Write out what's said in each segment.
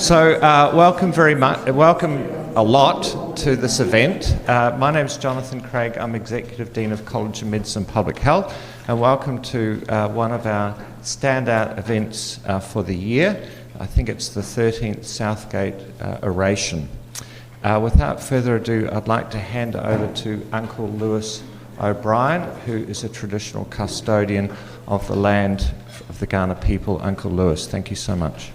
Welcome very much. Welcome a lot to this event. My name is Jonathan Craig. I'm Executive Dean of College of Medicine and Public Health, and welcome to one of our standout events for the year. I think it's the 13th Southgate Oration. Without further ado, I'd like to hand over to Uncle Lewis O'Brien, who is a traditional custodian of the land of the Kaurna people. Uncle Lewis, thank you so much.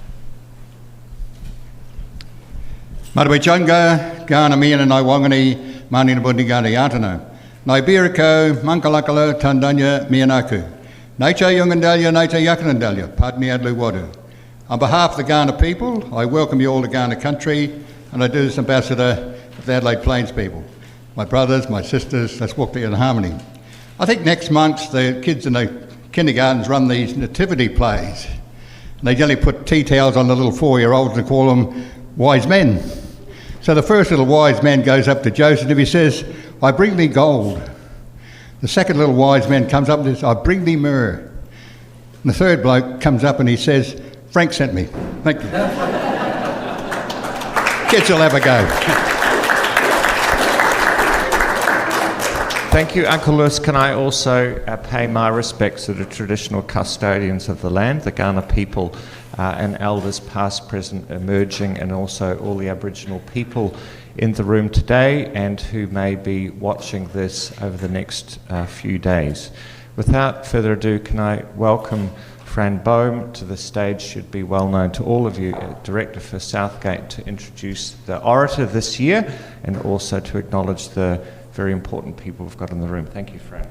Marawi changa, Kaurna miana nai wangani, mani na bundi Kaurna yatana. Nai birako, mankalakalo, tandanya mianaku. Naita yungandalia, naita yakanandalia, padni adlu wadu. On behalf of the Kaurna people, I welcome you all to Kaurna country, and I do this ambassador of the Adelaide Plains people. My brothers, my sisters, let's walk together in harmony. I think next month the kids in the kindergartens run these nativity plays. And they generally put tea towels on the little 4-year-olds and call them wise men. So the first little wise man goes up to Joseph and he says, I bring thee gold. The second little wise man comes up and says, I bring thee myrrh. And the third bloke comes up and he says, Frank sent me. Thank you. Kids will have a go. Thank you, Uncle Lewis. Can I also pay my respects to the traditional custodians of the land, the Kaurna people and elders past, present, emerging, and also all the Aboriginal people in the room today and who may be watching this over the next few days. Without further ado, can I welcome Fran Bohm to the stage. Should be well known to all of you, Director for Southgate, to introduce the orator this year and also to acknowledge the very important people we've got in the room. Thank you, Fran.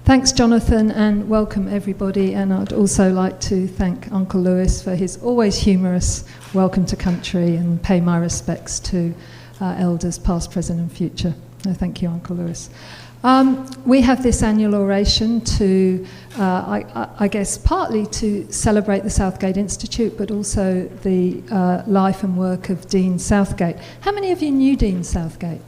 Thanks, Jonathan, and welcome everybody. And I'd also like to thank Uncle Lewis for his always humorous welcome to country and pay my respects to elders past, present and future. No, thank you, Uncle Lewis. We have this annual oration to, I guess, partly to celebrate the Southgate Institute, but also the life and work of Dean Southgate. How many of you knew Dean Southgate?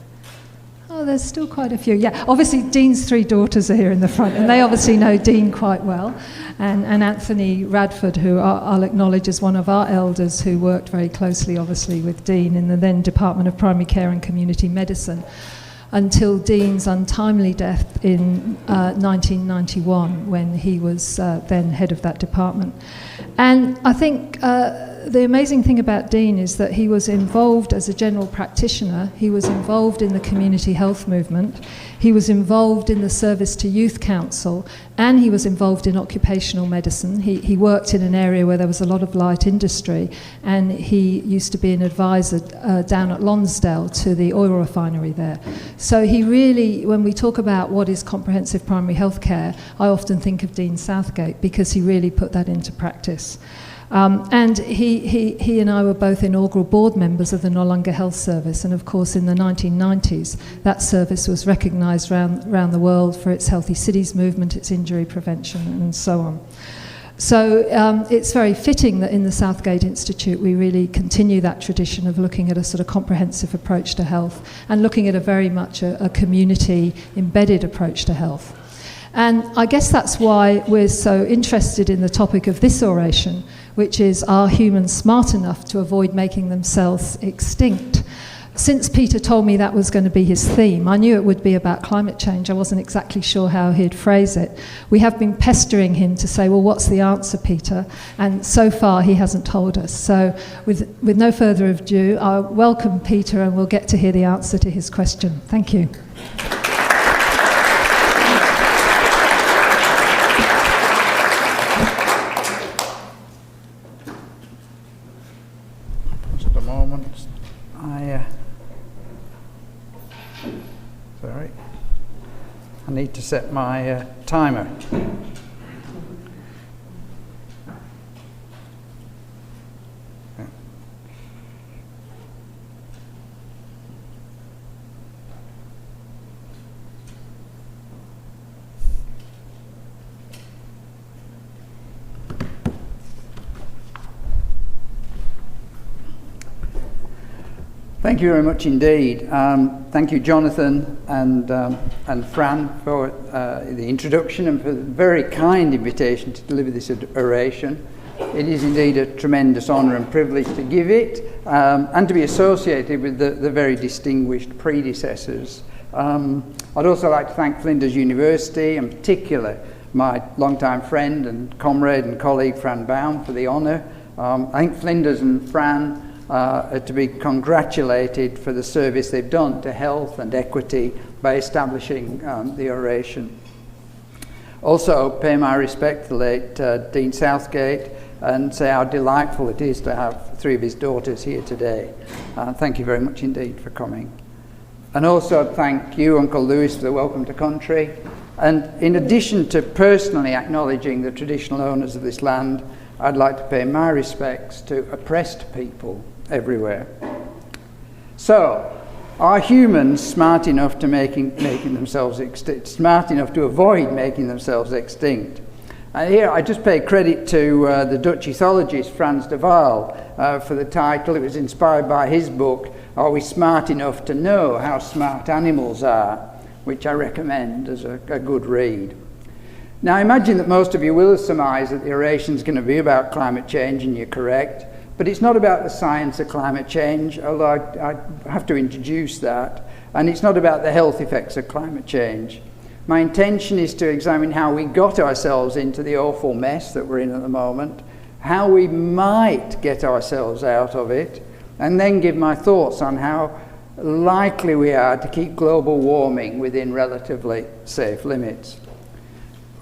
Oh, there's still quite a few. Yeah, obviously Dean's 3 daughters are here in the front, and they obviously know Dean quite well. And Anthony Radford, who I'll acknowledge as one of our elders who worked very closely, obviously, with Dean in the then Department of Primary Care and Community Medicine, until Dean's untimely death in 1991, when he was then head of that department. And I think the amazing thing about Dean is that he was involved as a general practitioner, he was involved in the community health movement, he was involved in the Service to Youth Council, and he was involved in occupational medicine. He worked in an area where there was a lot of light industry, and he used to be an advisor down at Lonsdale to the oil refinery there. So he really, when we talk about what is comprehensive primary health care, I often think of Dean Southgate because he really put that into practice. And he and I were both inaugural board members of the Noarlunga Health Service, and of course in the 1990s that service was recognised around the world for its Healthy Cities movement, its injury prevention and so on. So it's very fitting that in the Southgate Institute we really continue that tradition of looking at a sort of comprehensive approach to health and looking at a very much a community embedded approach to health. And I guess that's why we're so interested in the topic of this oration, which is, are humans smart enough to avoid making themselves extinct? Since Peter told me that was going to be his theme, I knew it would be about climate change. I wasn't exactly sure how he'd phrase it. We have been pestering him to say, well, what's the answer, Peter? And so far he hasn't told us. So with no further ado, I'll welcome Peter and we'll get to hear the answer to his question. Thank you. I need to set my timer. Thank you very much indeed. Thank you, Jonathan and Fran, for the introduction and for the very kind invitation to deliver this oration. It is indeed a tremendous honour and privilege to give it, and to be associated with the very distinguished predecessors. I'd also like to thank Flinders University, in particular my longtime friend and comrade and colleague Fran Baum for the honour. I think Flinders and Fran are to be congratulated for the service they've done to health and equity by establishing the oration. Also pay my respect to the late Dean Southgate and say how delightful it is to have 3 of his daughters here today. Thank you very much indeed for coming. And also thank you, Uncle Lewis, for the welcome to country. And in addition to personally acknowledging the traditional owners of this land, I'd like to pay my respects to oppressed people everywhere. So, are humans smart enough to making themselves extinct, smart enough to avoid making themselves extinct? And here I just pay credit to the Dutch ethologist Frans de Waal for the title. It was inspired by his book, Are We Smart Enough to Know How Smart Animals Are?, which I recommend as a good read. Now, I imagine that most of you will surmise that the oration is going to be about climate change, and you're correct, but it's not about the science of climate change, although I have to introduce that, and it's not about the health effects of climate change. My intention is to examine how we got ourselves into the awful mess that we're in at the moment, how we might get ourselves out of it, and then give my thoughts on how likely we are to keep global warming within relatively safe limits.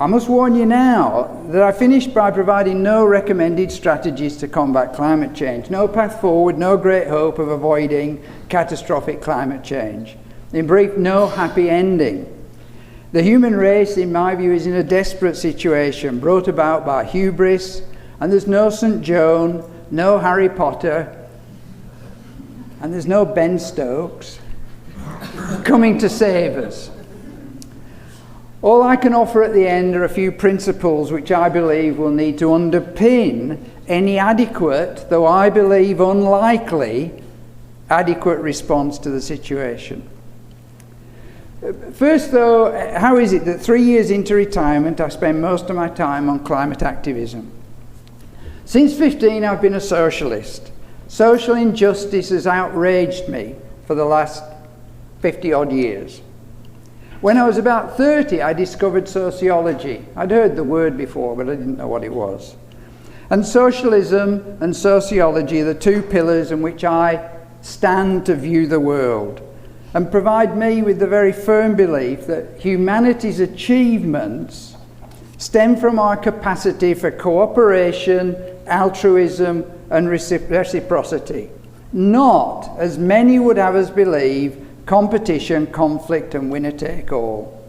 I must warn you now that I finished by providing no recommended strategies to combat climate change, no path forward, no great hope of avoiding catastrophic climate change. In brief, no happy ending. The human race, in my view, is in a desperate situation brought about by hubris, and there's no St. Joan, no Harry Potter, and there's no Ben Stokes coming to save us. All I can offer at the end are a few principles which I believe will need to underpin any adequate, though I believe unlikely, adequate response to the situation. First, though, how is it that 3 years into retirement I spend most of my time on climate activism? Since 15 I've been a socialist. Social injustice has outraged me for the last 50-odd years. When I was about 30, I discovered sociology. I'd heard the word before, but I didn't know what it was. And socialism and sociology are the 2 pillars in which I stand to view the world, and provide me with the very firm belief that humanity's achievements stem from our capacity for cooperation, altruism, and reciprocity, not, as many would have us believe, competition, conflict, and winner-take-all.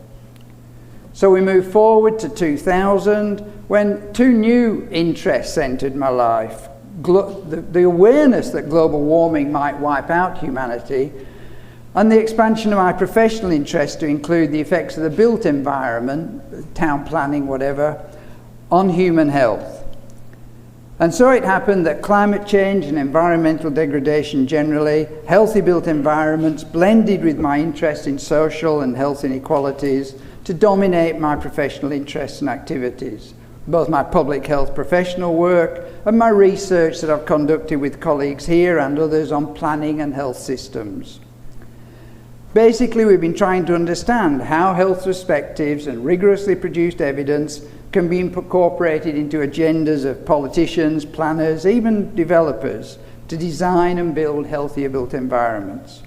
So we move forward to 2000, when 2 new interests entered my life. The awareness that global warming might wipe out humanity, and the expansion of my professional interest to include the effects of the built environment, town planning, whatever, on human health. And so it happened that climate change and environmental degradation generally, healthy built environments, blended with my interest in social and health inequalities to dominate my professional interests and activities, both my public health professional work and my research that I've conducted with colleagues here and others on planning and health systems. Basically, we've been trying to understand how health perspectives and rigorously produced evidence can be incorporated into agendas of politicians, planners, even developers, to design and build healthier built environments.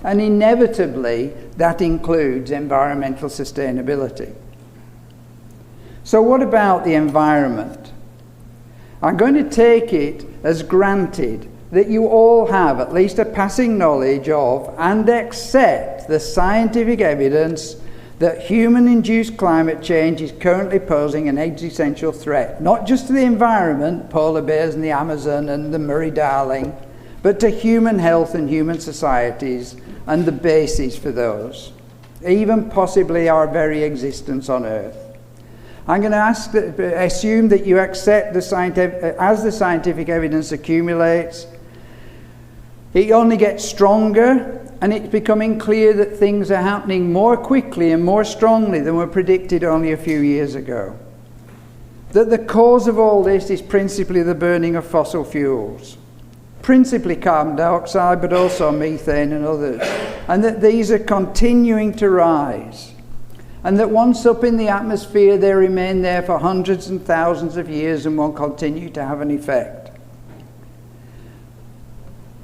And inevitably, that includes environmental sustainability. So what about the environment? I'm going to take it as granted that you all have at least a passing knowledge of and accept the scientific evidence that human-induced climate change is currently posing an existential threat, not just to the environment, polar bears in the Amazon and the Murray-Darling, but to human health and human societies and the basis for those, even possibly our very existence on Earth. I'm going to assume that you accept as the scientific evidence accumulates, it only gets stronger, and it's becoming clear that things are happening more quickly and more strongly than were predicted only a few years ago. that the cause of all this is principally the burning of fossil fuels, principally carbon dioxide, but also methane and others, and that these are continuing to rise, and that once up in the atmosphere they remain there for hundreds and thousands of years and will continue to have an effect.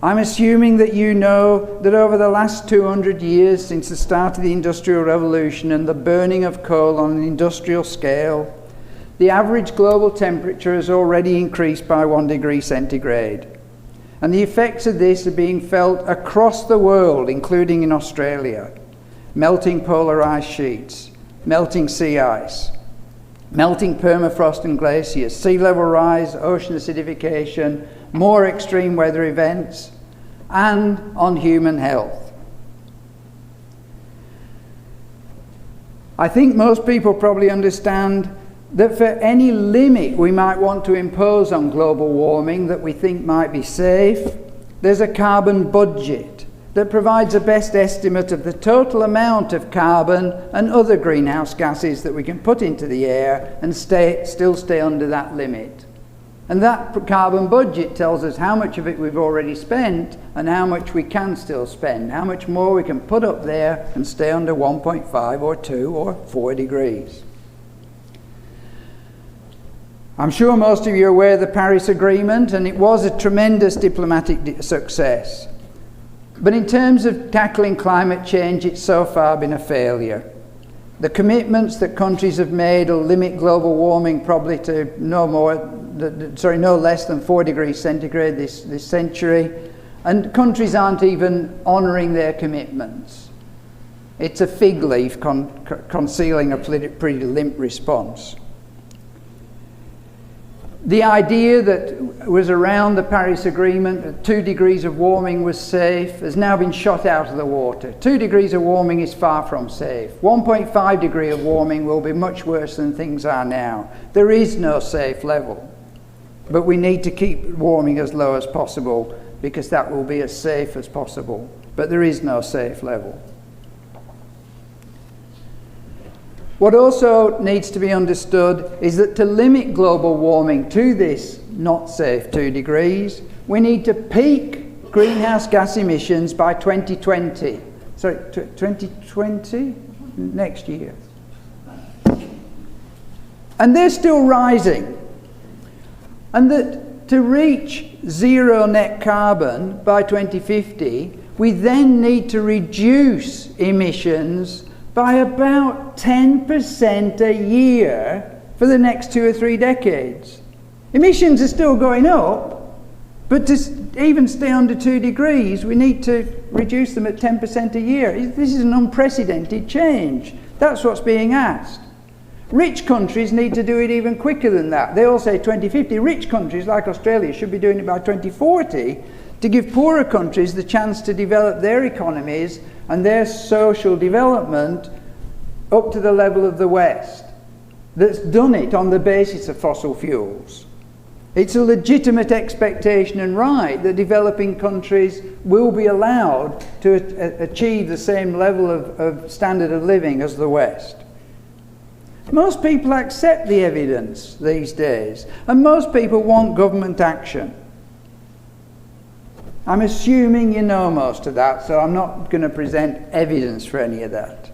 I'm assuming that you know that over the last 200 years, since the start of the Industrial Revolution and the burning of coal on an industrial scale, the average global temperature has already increased by 1 degree centigrade. And the effects of this are being felt across the world, including in Australia. Melting polar ice sheets, melting sea ice, melting permafrost and glaciers, sea level rise, ocean acidification, more extreme weather events, and on human health. I think most people probably understand that for any limit we might want to impose on global warming that we think might be safe, there's a carbon budget that provides a best estimate of the total amount of carbon and other greenhouse gases that we can put into the air and still stay under that limit. And that carbon budget tells us how much of it we've already spent and how much we can still spend, how much more we can put up there and stay under 1.5 or 2 or 4 degrees. I'm sure most of you are aware of the Paris Agreement, and it was a tremendous diplomatic success. But in terms of tackling climate change, it's so far been a failure. The commitments that countries have made will limit global warming probably to no less than 4 degrees centigrade this century, and countries aren't even honouring their commitments. It's a fig leaf concealing a pretty limp response. The idea that was around the Paris Agreement that 2 degrees of warming was safe has now been shot out of the water. 2 degrees of warming is far from safe. 1.5 degree of warming will be much worse than things are now. There is no safe level. But we need to keep warming as low as possible because that will be as safe as possible. But there is no safe level. What also needs to be understood is that to limit global warming to this not safe 2 degrees, we need to peak greenhouse gas emissions by 2020. Sorry, 2020? Next year. And they're still rising. And that to reach zero net carbon by 2050, we then need to reduce emissions by about 10% a year for the next 2 or 3 decades. Emissions are still going up, but to even stay under 2 degrees, we need to reduce them at 10% a year. This is an unprecedented change. That's what's being asked. Rich countries need to do it even quicker than that. They all say 2050. Rich countries like Australia should be doing it by 2040 to give poorer countries the chance to develop their economies and their social development up to the level of the West that's done it on the basis of fossil fuels. It's a legitimate expectation and right that developing countries will be allowed to achieve the same level of standard of living as the West. Most people accept the evidence these days, and most people want government action. I'm assuming you know most of that, so I'm not going to present evidence for any of that.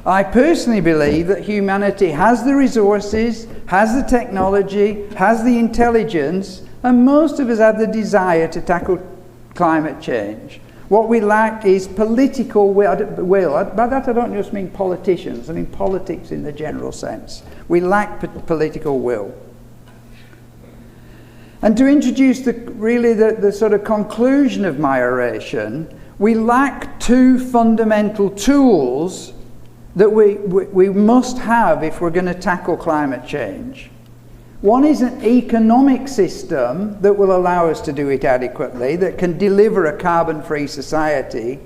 I personally believe that humanity has the resources, has the technology, has the intelligence, and most of us have the desire to tackle climate change. What we lack is political will. By that I don't just mean politicians, I mean politics in the general sense. We lack political will. And to introduce the sort of conclusion of my oration, we lack 2 fundamental tools that we must have if we're going to tackle climate change. One is an economic system that will allow us to do it adequately, that can deliver a carbon-free society,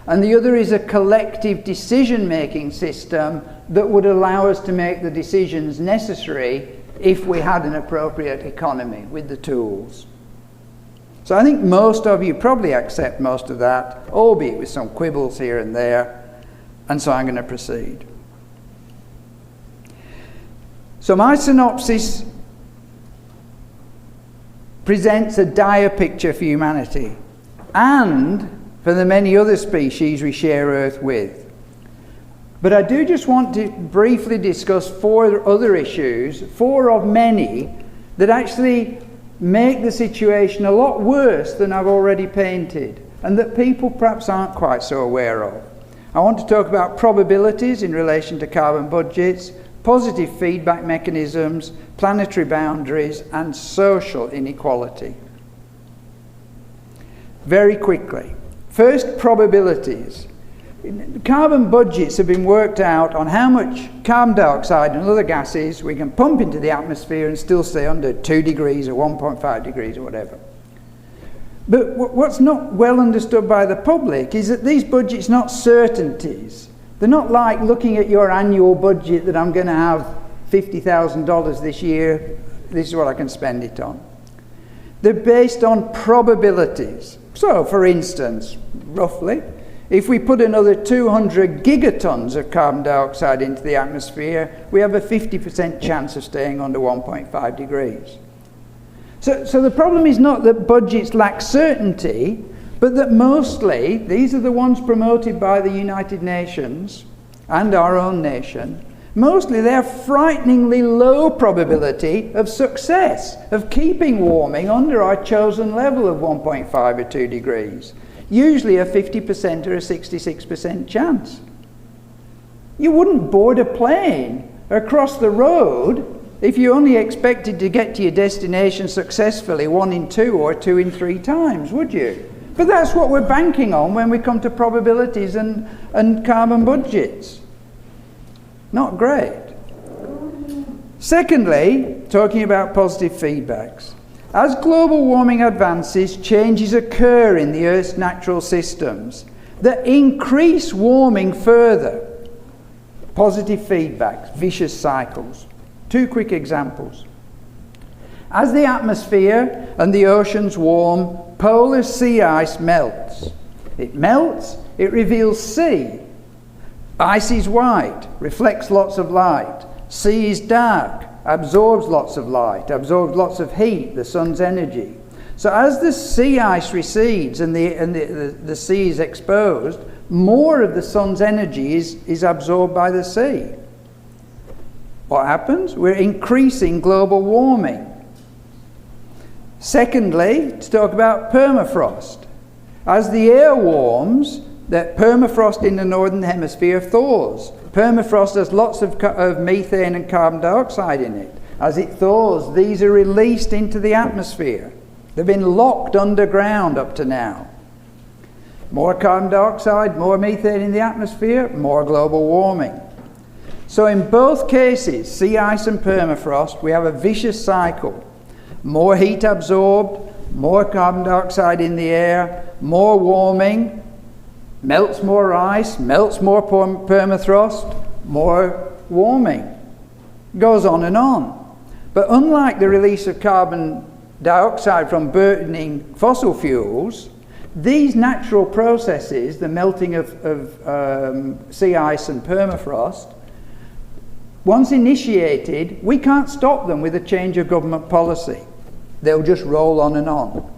and the other is a collective decision-making system that would allow us to make the decisions necessary if we had an appropriate economy with the tools. So I think most of you probably accept most of that, albeit with some quibbles here and there, and so I'm going to proceed. So my synopsis presents a dire picture for humanity and for the many other species we share Earth with. But I do just want to briefly discuss 4 other issues, 4 of many, that actually make the situation a lot worse than I've already painted, and that people perhaps aren't quite so aware of. I want to talk about probabilities in relation to carbon budgets, positive feedback mechanisms, planetary boundaries, and social inequality. Very quickly. First, probabilities. Carbon budgets have been worked out on how much carbon dioxide and other gases we can pump into the atmosphere and still stay under 2 degrees or 1.5 degrees or whatever. But what's not well understood by the public is that these budgets are not certainties. They're not like looking at your annual budget that I'm going to have $50,000 this year, this is what I can spend it on. They're based on probabilities. So, for instance, roughly, if we put another 200 gigatons of carbon dioxide into the atmosphere, we have a 50% chance of staying under 1.5 degrees. So the problem is not that budgets lack certainty, but that mostly, these are the ones promoted by the United Nations and our own nation, mostly they're frighteningly low probability of success, of keeping warming under our chosen level of 1.5 or 2 degrees. Usually a 50% or a 66% chance. You wouldn't board a plane across the road if you only expected to get to your destination successfully 1 in 2 or 2 in 3 times, would you? But that's what we're banking on when we come to probabilities and carbon budgets. Not great. Secondly, talking about positive feedbacks. As global warming advances, changes occur in the Earth's natural systems that increase warming further. Positive feedbacks, vicious cycles. 2 quick examples. As the atmosphere and the oceans warm, polar sea ice melts. It melts, it reveals sea. Ice is white, reflects lots of light. Sea is dark, absorbs lots of light, absorbs lots of heat, the sun's energy. So as the sea ice recedes and the sea is exposed, more of the sun's energy is absorbed by the sea. What happens? We're increasing global warming. Secondly, to talk about permafrost. As the air warms, the permafrost in the northern hemisphere thaws. Permafrost has lots of methane and carbon dioxide in it. As it thaws, these are released into the atmosphere. They've been locked underground up to now. More carbon dioxide, more methane in the atmosphere, more global warming. So in both cases, sea ice and permafrost, we have a vicious cycle. More heat absorbed, more carbon dioxide in the air, more warming, melts more ice, melts more permafrost, more warming. Goes on and on. But unlike the release of carbon dioxide from burning fossil fuels, these natural processes, the melting of sea ice and permafrost, once initiated, we can't stop them with a change of government policy. They'll just roll on and on.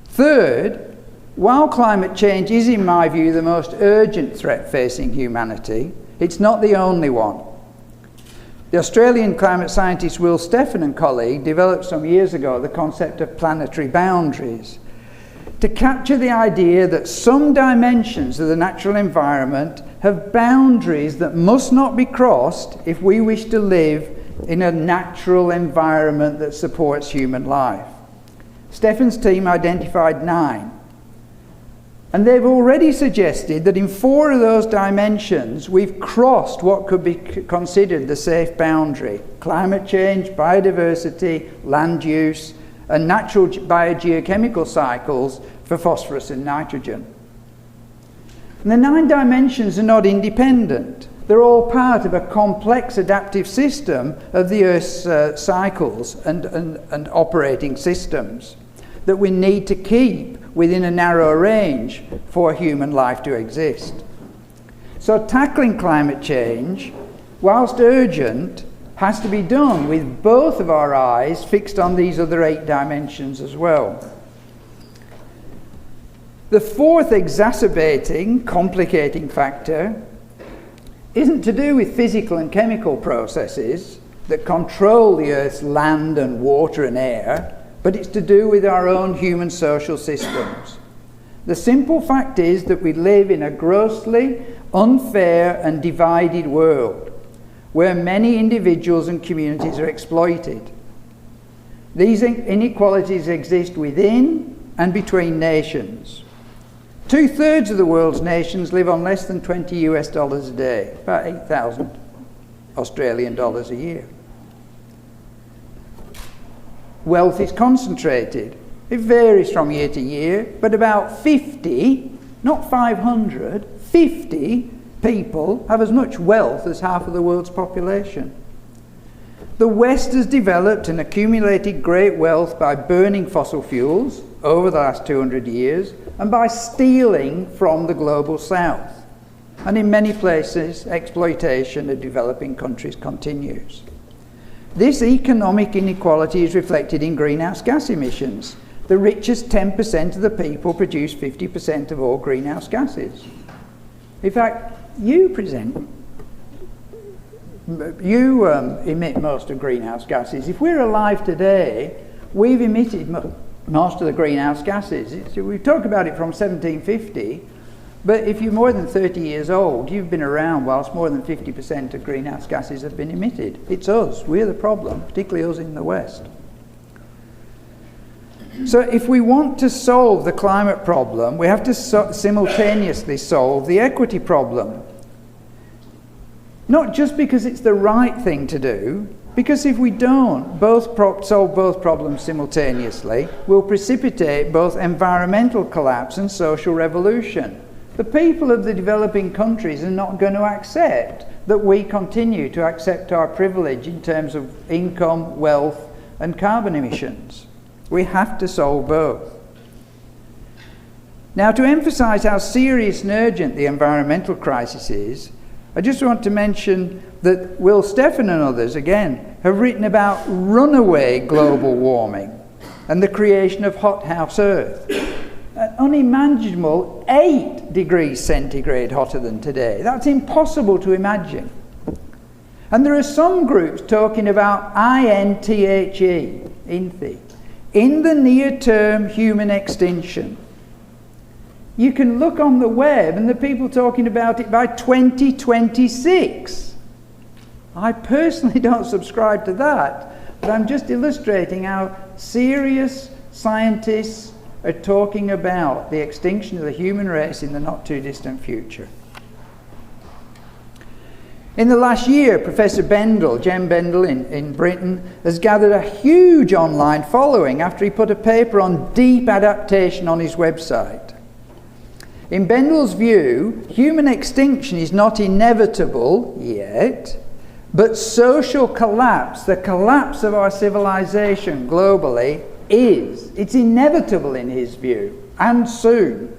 Third, while climate change is, in my view, the most urgent threat facing humanity, it's not the only one. The Australian climate scientist Will Steffen and colleague developed some years ago the concept of planetary boundaries to capture the idea that some dimensions of the natural environment have boundaries that must not be crossed if we wish to live in a natural environment that supports human life. Steffen's team identified 9. And they've already suggested that in 4 of those dimensions, we've crossed what could be considered the safe boundary: climate change, biodiversity, land use, and natural biogeochemical cycles for phosphorus and nitrogen. And the 9 dimensions are not independent. They're all part of a complex adaptive system of the Earth's cycles and operating systems that we need to keep within a narrow range for human life to exist. So tackling climate change whilst urgent, has to be done with both of our eyes fixed on these other 8 dimensions as well. The fourth exacerbating, complicating factor isn't to do with physical and chemical processes that control the Earth's land and water and air, but it's to do with our own human social systems. The simple fact is that we live in a grossly unfair and divided world where many individuals and communities are exploited. These inequalities exist within and between nations. 2/3 of the world's nations live on less than $20 a day, about 8,000 Australian dollars a year. Wealth is concentrated. It varies from year to year, but about 50, not 500, 50 people have as much wealth as half of the world's population. The West has developed and accumulated great wealth by burning fossil fuels over the last 200 years and by stealing from the global South. And in many places, exploitation of developing countries continues. This economic inequality is reflected in greenhouse gas emissions. The richest 10% of the people produce 50% of all greenhouse gases. In fact, you emit most of greenhouse gases. If we're alive today, we've emitted most of the greenhouse gases. We talk about it from 1750, but if you're more than 30 years old, you've been around whilst more than 50% of greenhouse gases have been emitted. It's us, we're the problem, particularly us in the West. So if we want to solve the climate problem, we have to simultaneously solve the equity problem. Not just because it's the right thing to do, because if we don't solve both problems simultaneously, we'll precipitate both environmental collapse and social revolution. The people of the developing countries are not going to accept that we continue to accept our privilege in terms of income, wealth, and carbon emissions. We have to solve both. Now, to emphasize how serious and urgent the environmental crisis is, I just want to mention that Will Stephan and others, again, have written about runaway global warming and the creation of hothouse Earth. An unimaginable 8 degrees centigrade hotter than today. That's impossible to imagine. And there are some groups talking about INTHE, in the near term human extinction. You can look on the web and the people talking about it by 2026. I personally don't subscribe to that, but I'm just illustrating how serious scientists are talking about the extinction of the human race in the not too distant future. In the last year, Professor Bendel, Jem Bendel in Britain, has gathered a huge online following after he put a paper on deep adaptation on his website. In Bendel's view, human extinction is not inevitable yet, but social collapse, the collapse of our civilization globally, is. It's inevitable in his view, and soon.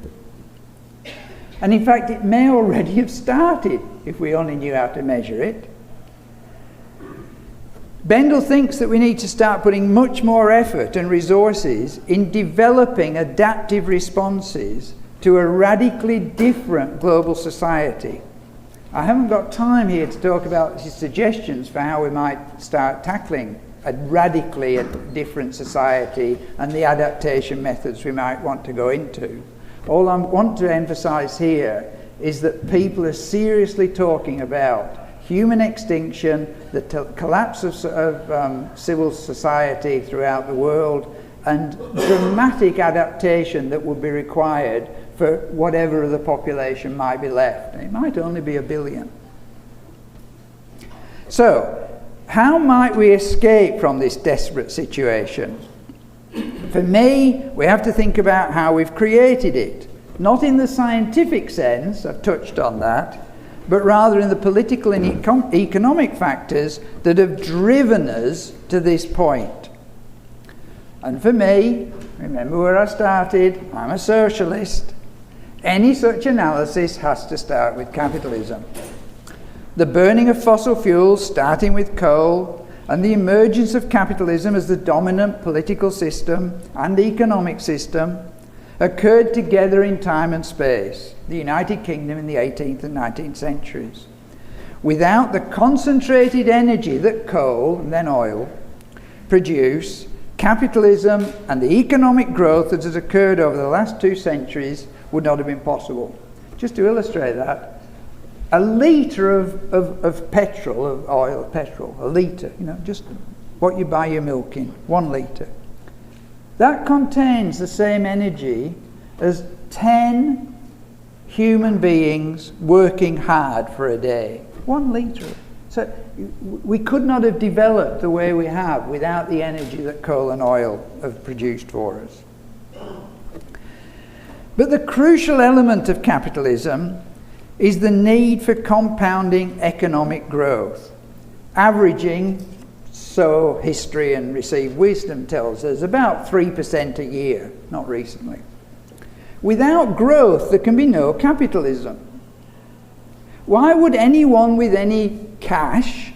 And in fact, it may already have started if we only knew how to measure it. Bendel thinks that we need to start putting much more effort and resources in developing adaptive responses to a radically different global society. I haven't got time here to talk about his suggestions for how we might start tackling a radically different society and the adaptation methods we might want to go into. All I want to emphasize here is that people are seriously talking about human extinction, the collapse of civil society throughout the world, and dramatic adaptation that would be required for whatever of the population might be left. It might only be 1 billion. So, how might we escape from this desperate situation? For me, we have to think about how we've created it. Not in the scientific sense, I've touched on that, but rather in the political and economic factors that have driven us to this point. And for me, remember where I started, I'm a socialist. Any such analysis has to start with capitalism. the burning of fossil fuels, starting with coal, and the emergence of capitalism as the dominant political system and economic system occurred together in time and space, the United Kingdom in the 18th and 19th centuries. Without the concentrated energy that coal, and then oil, produce, capitalism and the economic growth that has occurred over the last 2 centuries would not have been possible. Just to illustrate that, a litre of petrol, of oil, petrol, a litre, just what you buy your milk in, 1 litre. That contains the same energy as 10 human beings working hard for a day. 1 litre. So we could not have developed the way we have without the energy that coal and oil have produced for us. But the crucial element of capitalism is the need for compounding economic growth, averaging, so history and received wisdom tells us, about 3% a year, not recently. Without growth, there can be no capitalism. Why would anyone with any cash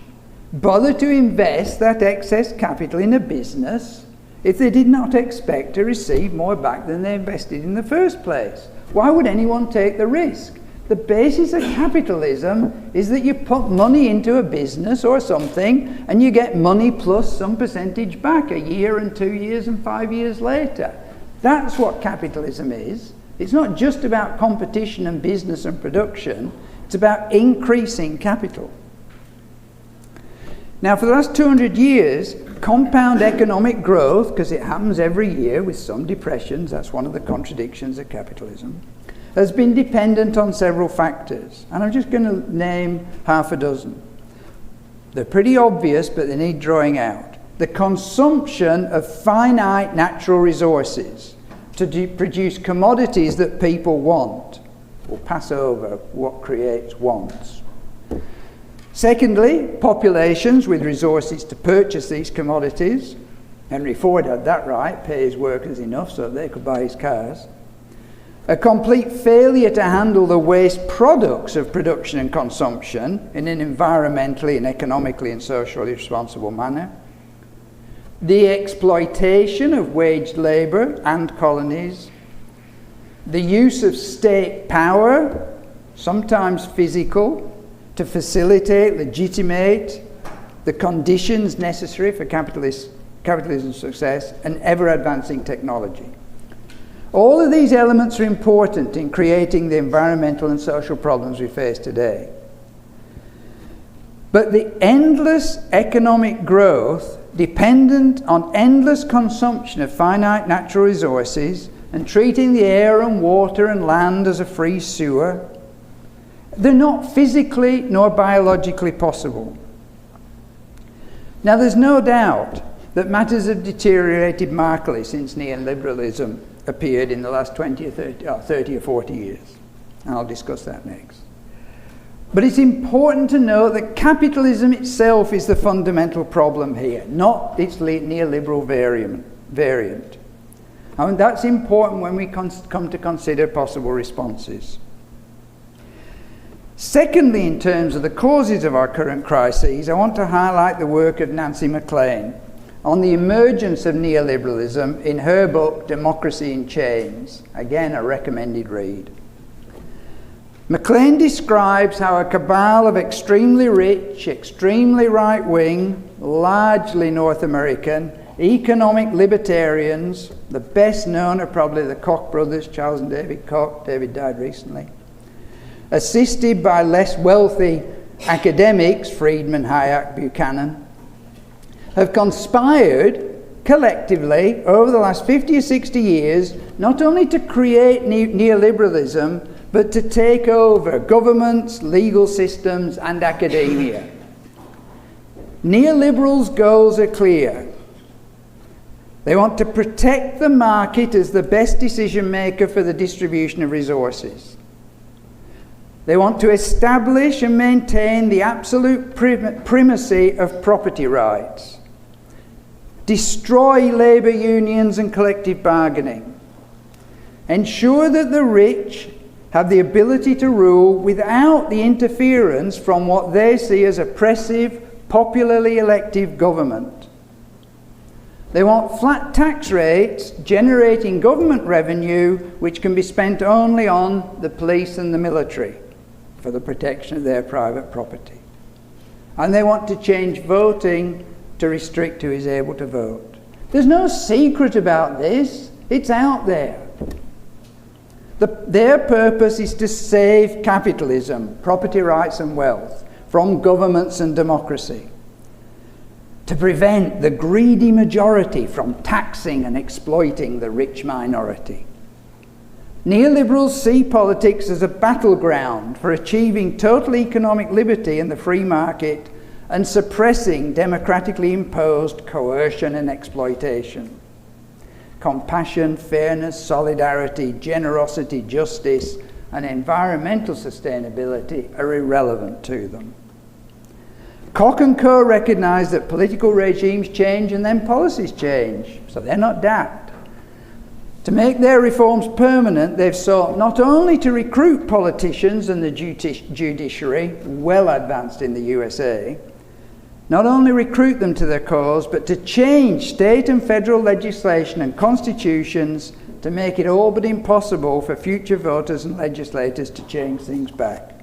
bother to invest that excess capital in a business if they did not expect to receive more back than they invested in the first place? Why would anyone take the risk? The basis of capitalism is that you put money into a business or something and you get money plus some percentage back a year and 2 years and 5 years later. That's what capitalism is. It's not just about competition and business and production. It's about increasing capital. Now, for the last 200 years, compound economic growth, because it happens every year with some depressions, that's one of the contradictions of capitalism, has been dependent on several factors. And I'm just going to name half a dozen. They're pretty obvious, but they need drawing out. The consumption of finite natural resources to produce commodities that people want, or pass over what creates wants. Secondly, populations with resources to purchase these commodities. Henry Ford had that right, pay his workers enough so they could buy his cars. A complete failure to handle the waste products of production and consumption in an environmentally and economically and socially responsible manner. The exploitation of waged labour and colonies. The use of state power, sometimes physical, to facilitate, legitimate the conditions necessary for capitalism's success and ever-advancing technology. All of these elements are important in creating the environmental and social problems we face today. But the endless economic growth dependent on endless consumption of finite natural resources and treating the air and water and land as a free sewer, they're not physically nor biologically possible. Now, there's no doubt that matters have deteriorated markedly since neoliberalism appeared in the last 30 or 40 years. And I'll discuss that next. But it's important to note that capitalism itself is the fundamental problem here, not its neoliberal variant. And that's important when we come to consider possible responses. Secondly, in terms of the causes of our current crises, I want to highlight the work of Nancy MacLean on the emergence of neoliberalism in her book, Democracy in Chains. Again, a recommended read. MacLean describes how a cabal of extremely rich, extremely right-wing, largely North American, economic libertarians, the best known are probably the Koch brothers, Charles and David Koch. David died recently. Assisted by less wealthy academics, Friedman, Hayek, Buchanan, have conspired collectively over the last 50 or 60 years not only to create neoliberalism, but to take over governments, legal systems, and academia. Neoliberals' goals are clear. They want to protect the market as the best decision maker for the distribution of resources. They want to establish and maintain the absolute primacy of property rights, destroy labour unions and collective bargaining, ensure that the rich have the ability to rule without the interference from what they see as oppressive, popularly elected government. They want flat tax rates generating government revenue which can be spent only on the police and the military for the protection of their private property. And they want to change voting to restrict who is able to vote. There's no secret about this. It's out there. Their purpose is to save capitalism, property rights and wealth from governments and democracy, to prevent the greedy majority from taxing and exploiting the rich minority. Neoliberals see politics as a battleground for achieving total economic liberty in the free market and suppressing democratically imposed coercion and exploitation. Compassion, fairness, solidarity, generosity, justice, and environmental sustainability are irrelevant to them. Koch and Co. recognise that political regimes change and then policies change, so they're not daft. To make their reforms permanent, they've sought not only to recruit politicians and the judiciary, well advanced in the USA, not only recruit them to their cause, but to change state and federal legislation and constitutions to make it all but impossible for future voters and legislators to change things back.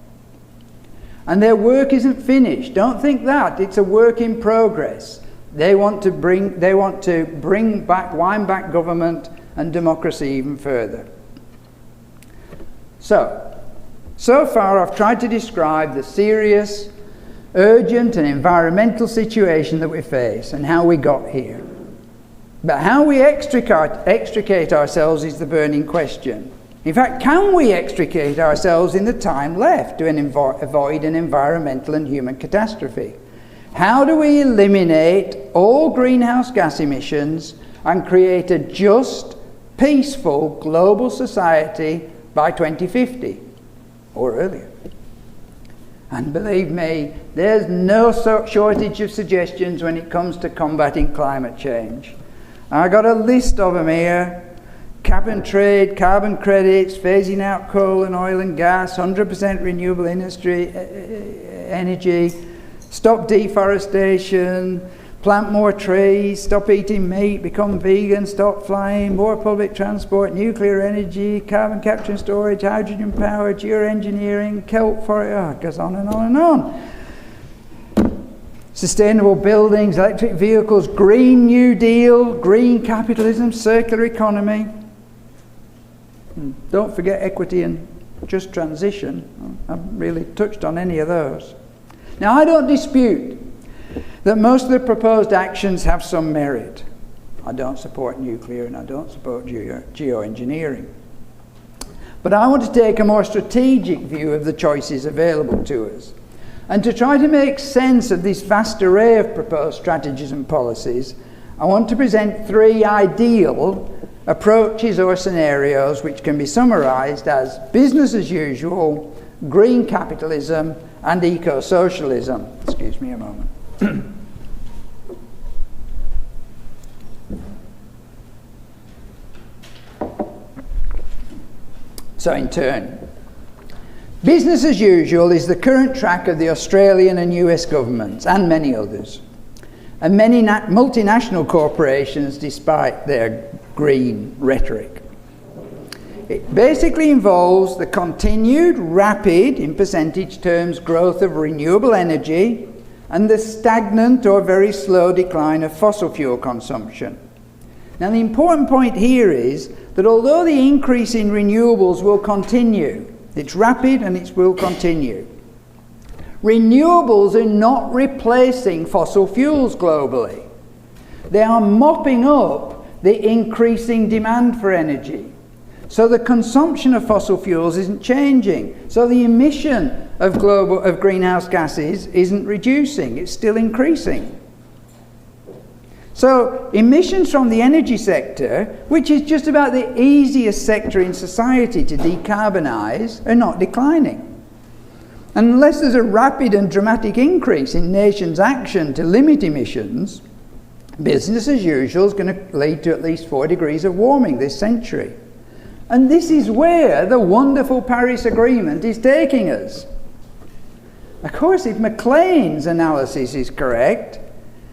And their work isn't finished. Don't think that. It's a work in progress. They want to wind back government and democracy even further. So far I've tried to describe the serious, urgent and environmental situation that we face and how we got here. But how we extricate ourselves is the burning question. In fact, can we extricate ourselves in the time left to avoid an environmental and human catastrophe? How do we eliminate all greenhouse gas emissions and create a just, peaceful global society by 2050 or earlier? And believe me, there's no shortage of suggestions when it comes to combating climate change. I got a list of them here. Cap and trade, carbon credits, phasing out coal and oil and gas, 100% renewable energy, stop deforestation, plant more trees, stop eating meat, become vegan, stop flying, more public transport, nuclear energy, carbon capture and storage, hydrogen power, geoengineering, kelp forest, it goes on and on and on. Sustainable buildings, electric vehicles, Green New Deal, green capitalism, circular economy. Don't forget equity and just transition. I haven't really touched on any of those. Now, I don't dispute that most of the proposed actions have some merit. I don't support nuclear and I don't support geoengineering. But I want to take a more strategic view of the choices available to us. And to try to make sense of this vast array of proposed strategies and policies, I want to present three ideal approaches or scenarios which can be summarised as business as usual, green capitalism, and eco-socialism. Excuse me a moment. So in turn, business as usual is the current track of the Australian and US governments and many others, and many multinational corporations despite their green rhetoric. It basically involves the continued rapid, in percentage terms, growth of renewable energy and the stagnant or very slow decline of fossil fuel consumption. Now, the important point here is that although the increase in renewables will continue, it's rapid and it will continue, renewables are not replacing fossil fuels globally. They are mopping up the increasing demand for energy. So the consumption of fossil fuels isn't changing. So the emission of greenhouse gases isn't reducing, it's still increasing. So emissions from the energy sector, which is just about the easiest sector in society to decarbonise, are not declining. And unless there's a rapid and dramatic increase in nations' action to limit emissions, business as usual is going to lead to at least 4 degrees of warming this century. And this is where the wonderful Paris Agreement is taking us. Of course, if Maclean's analysis is correct,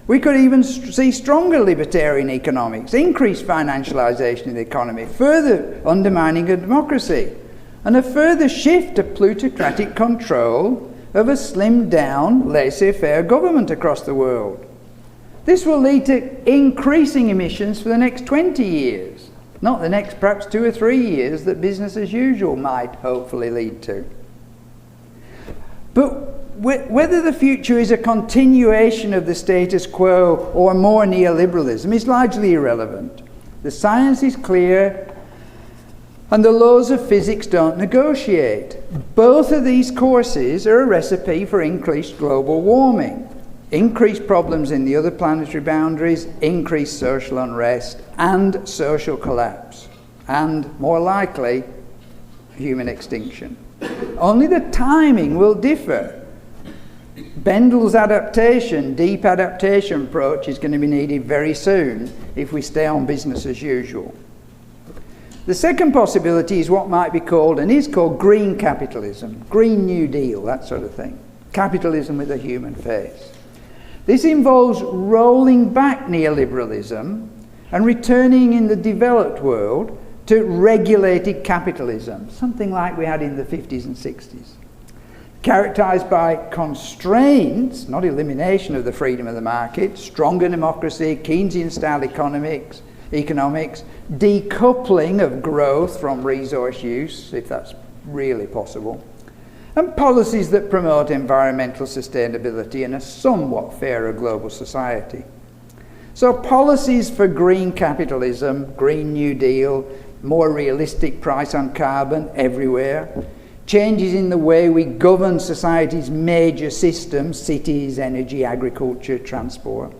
we could even see stronger libertarian economics, increased financialisation of the economy, further undermining of democracy, and a further shift to plutocratic control of a slimmed-down, laissez-faire government across the world. This will lead to increasing emissions for the next 20 years, not the next perhaps 2 or 3 years that business as usual might hopefully lead to. But whether the future is a continuation of the status quo or more neoliberalism is largely irrelevant. The science is clear and the laws of physics don't negotiate. Both of these courses are a recipe for increased global warming, increased problems in the other planetary boundaries, increased social unrest and social collapse, and more likely, human extinction. Only the timing will differ. Bendel's adaptation, deep adaptation approach is going to be needed very soon if we stay on business as usual. The second possibility is what might be called, and is called, green capitalism, Green New Deal, that sort of thing. Capitalism with a human face. This involves rolling back neoliberalism and returning in the developed world to regulated capitalism, something like we had in the 50s and 60s. Characterised by constraints, not elimination of the freedom of the market, stronger democracy, Keynesian-style economics, decoupling of growth from resource use, if that's really possible, and policies that promote environmental sustainability in a somewhat fairer global society. So policies for green capitalism, Green New Deal, more realistic price on carbon everywhere, changes in the way we govern society's major systems, cities, energy, agriculture, transport.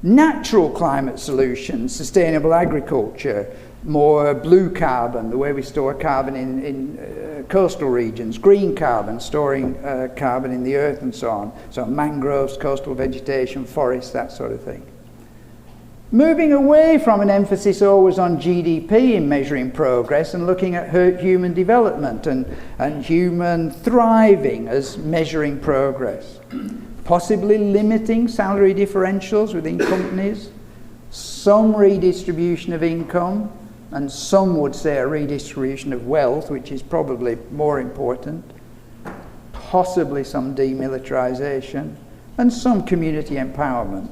Natural climate solutions, sustainable agriculture, more blue carbon, the way we store carbon in coastal regions, green carbon, storing carbon in the earth and so on. So mangroves, coastal vegetation, forests, that sort of thing. Moving away from an emphasis always on GDP in measuring progress and looking at human development and human thriving as measuring progress. Possibly limiting salary differentials within companies, some redistribution of income, and some would say a redistribution of wealth, which is probably more important, possibly some demilitarization, and some community empowerment.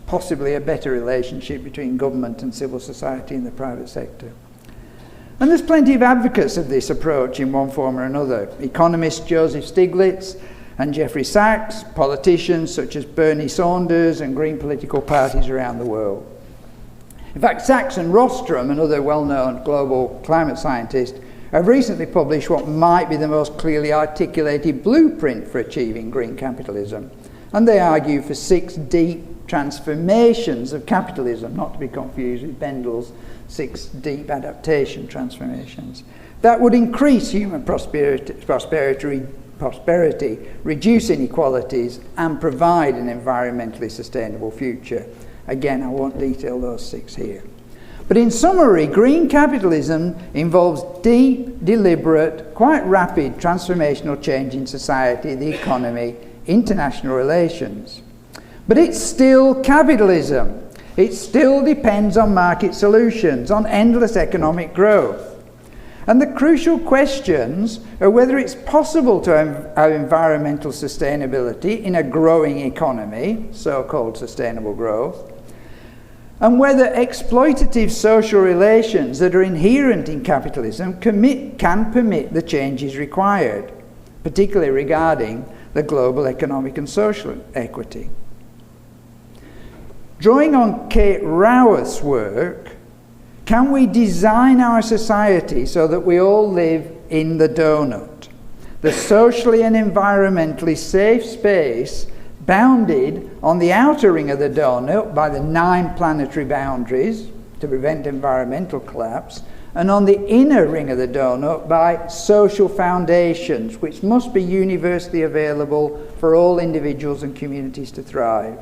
Possibly a better relationship between government and civil society in the private sector. And there's plenty of advocates of this approach in one form or another. Economists Joseph Stiglitz and Jeffrey Sachs, politicians such as Bernie Sanders and green political parties around the world. In fact, Sachs and Rostrom, another well-known global climate scientist, have recently published what might be the most clearly articulated blueprint for achieving green capitalism. And they argue for 6 deep transformations of capitalism, not to be confused with Bendel's 6 deep adaptation transformations, that would increase human prosperity, reduce inequalities, and provide an environmentally sustainable future. Again, I won't detail those 6 here. But in summary, green capitalism involves deep, deliberate, quite rapid transformational change in society, the economy, international relations. But it's still capitalism. It still depends on market solutions, on endless economic growth. And the crucial questions are whether it's possible to have environmental sustainability in a growing economy, so-called sustainable growth, and whether exploitative social relations that are inherent in capitalism can permit the changes required, particularly regarding the global economic and social equity. Drawing on Kate Raworth's work, can we design our society so that we all live in the donut, the socially and environmentally safe space bounded on the outer ring of the donut by the 9 planetary boundaries to prevent environmental collapse, and on the inner ring of the donut by social foundations, which must be universally available for all individuals and communities to thrive.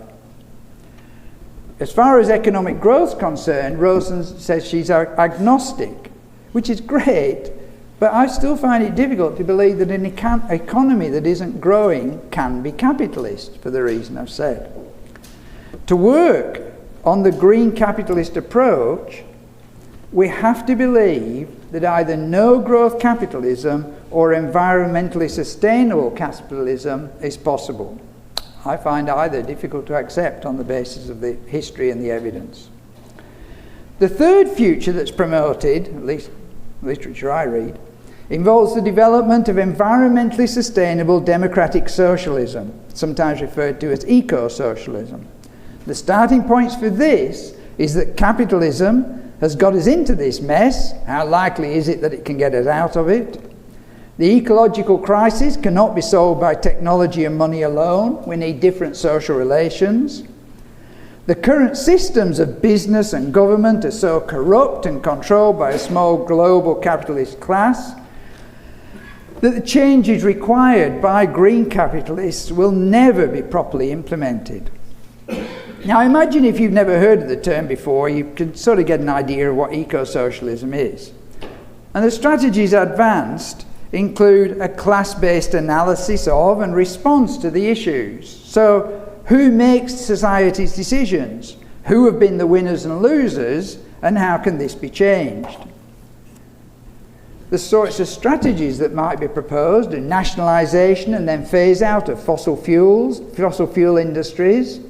As far as economic growth is concerned, Rosen says she's agnostic, which is great, but I still find it difficult to believe that an economy that isn't growing can be capitalist, for the reason I've said. To work on the green capitalist approach, we have to believe that either no growth capitalism or environmentally sustainable capitalism is possible. I find either difficult to accept on the basis of the history and the evidence. The third future that's promoted, at least literature I read, involves the development of environmentally sustainable democratic socialism, sometimes referred to as eco-socialism. The starting points for this is that capitalism has got us into this mess. How likely is it that it can get us out of it? The ecological crisis cannot be solved by technology and money alone. We need different social relations. The current systems of business and government are so corrupt and controlled by a small global capitalist class that the changes required by green capitalists will never be properly implemented. Now imagine if you've never heard of the term before, you can sort of get an idea of what eco-socialism is. And the strategies advanced include a class-based analysis of and response to the issues. So who makes society's decisions? Who have been the winners and losers? And how can this be changed? The sorts of strategies that might be proposed are nationalisation and then phase out of fossil fuel industries.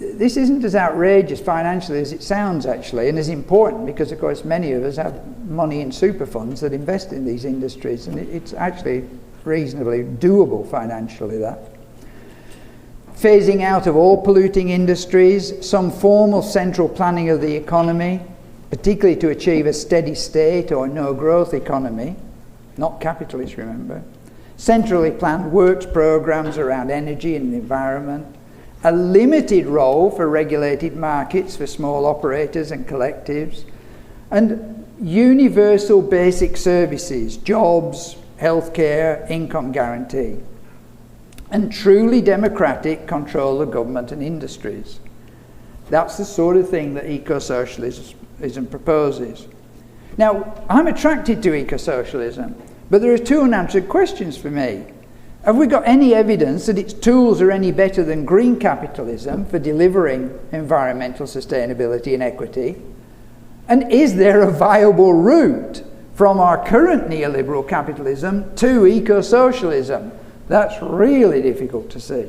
This isn't as outrageous financially as it sounds, actually, and is important because, of course, many of us have money in super funds that invest in these industries, and it's actually reasonably doable financially, that. Phasing out of all polluting industries, some formal central planning of the economy, particularly to achieve a steady state or no growth economy, not capitalist, remember. Centrally planned works programs around energy and the environment, a limited role for regulated markets for small operators and collectives, and universal basic services, jobs, healthcare, income guarantee, and truly democratic control of government and industries. That's the sort of thing that eco-socialism proposes. Now, I'm attracted to eco-socialism, but there are two unanswered questions for me. Have we got any evidence that its tools are any better than green capitalism for delivering environmental sustainability and equity? And is there a viable route from our current neoliberal capitalism to eco-socialism? That's really difficult to see.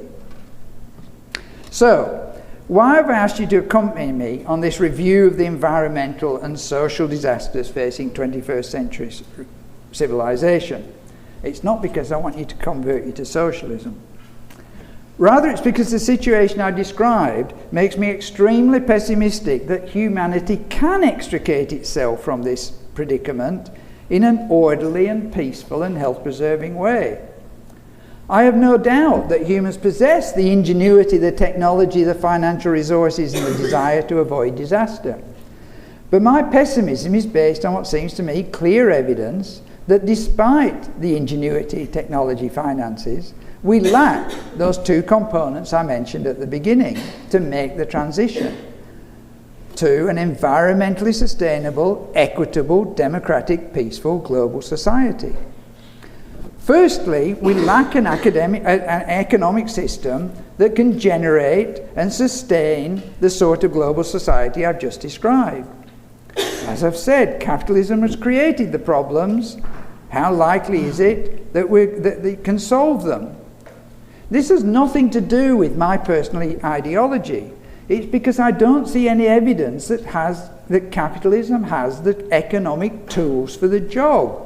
So, why have I asked you to accompany me on this review of the environmental and social disasters facing 21st century civilization? It's not because I want you to convert you to socialism. Rather, it's because the situation I described makes me extremely pessimistic that humanity can extricate itself from this predicament in an orderly and peaceful and health-preserving way. I have no doubt that humans possess the ingenuity, the technology, the financial resources, and the desire to avoid disaster. But my pessimism is based on what seems to me clear evidence that despite the ingenuity, technology, finances, we lack those two components I mentioned at the beginning to make the transition to an environmentally sustainable, equitable, democratic, peaceful global society. Firstly, we lack an economic system that can generate and sustain the sort of global society I've just described. As I've said, capitalism has created the problems. How likely is it that they can solve them? This has nothing to do with my personal ideology. It's because I don't see any evidence that capitalism has the economic tools for the job.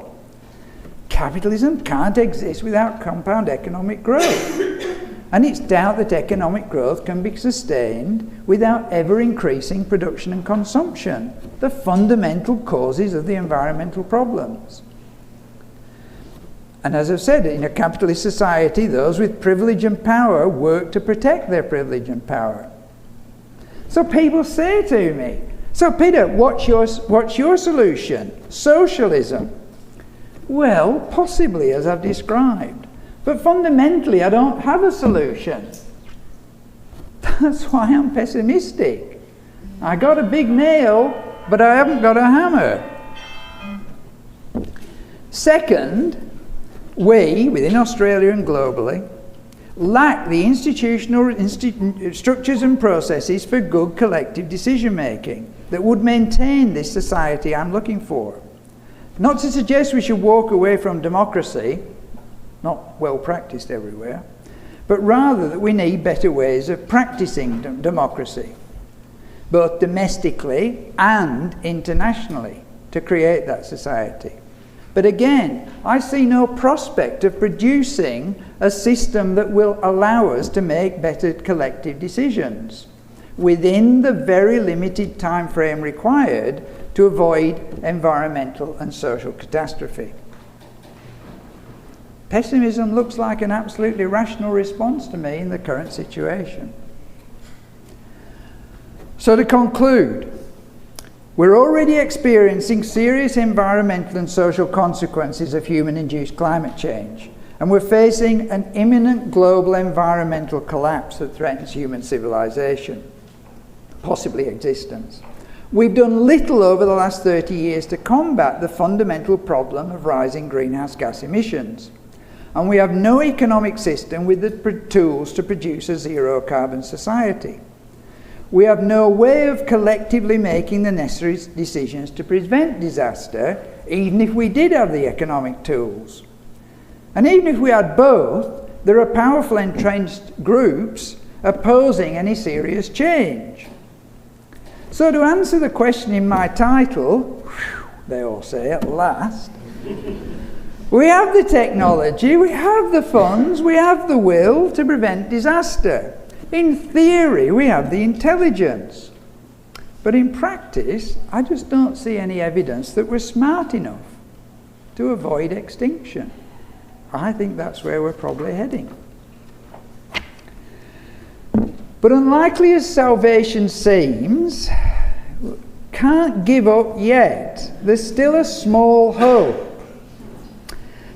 Capitalism can't exist without compound economic growth. And it's doubt that economic growth can be sustained without ever increasing production and consumption, the fundamental causes of the environmental problems. And as I've said, in a capitalist society, those with privilege and power work to protect their privilege and power. So people say to me, so Peter, what's your solution? Socialism. Well, possibly, as I've described. But fundamentally, I don't have a solution. That's why I'm pessimistic. I got a big nail, but I haven't got a hammer. Second, we, within Australia and globally, lack the institutional structures and processes for good collective decision making that would maintain this society I'm looking for. Not to suggest we should walk away from democracy, not well practiced everywhere, but rather that we need better ways of practicing democracy, both domestically and internationally, to create that society. But again, I see no prospect of producing a system that will allow us to make better collective decisions within the very limited time frame required to avoid environmental and social catastrophe. Pessimism looks like an absolutely rational response to me in the current situation. So to conclude, we're already experiencing serious environmental and social consequences of human-induced climate change, and we're facing an imminent global environmental collapse that threatens human civilization, possibly existence. We've done little over the last 30 years to combat the fundamental problem of rising greenhouse gas emissions, and we have no economic system with the tools to produce a zero-carbon society. We have no way of collectively making the necessary decisions to prevent disaster, even if we did have the economic tools. And even if we had both, there are powerful entrenched groups opposing any serious change. So to answer the question in my title, they all say at last, we have the technology, we have the funds, we have the will to prevent disaster. In theory, we have the intelligence. But in practice, I just don't see any evidence that we're smart enough to avoid extinction. I think that's where we're probably heading. But unlikely as salvation seems, can't give up yet. There's still a small hope.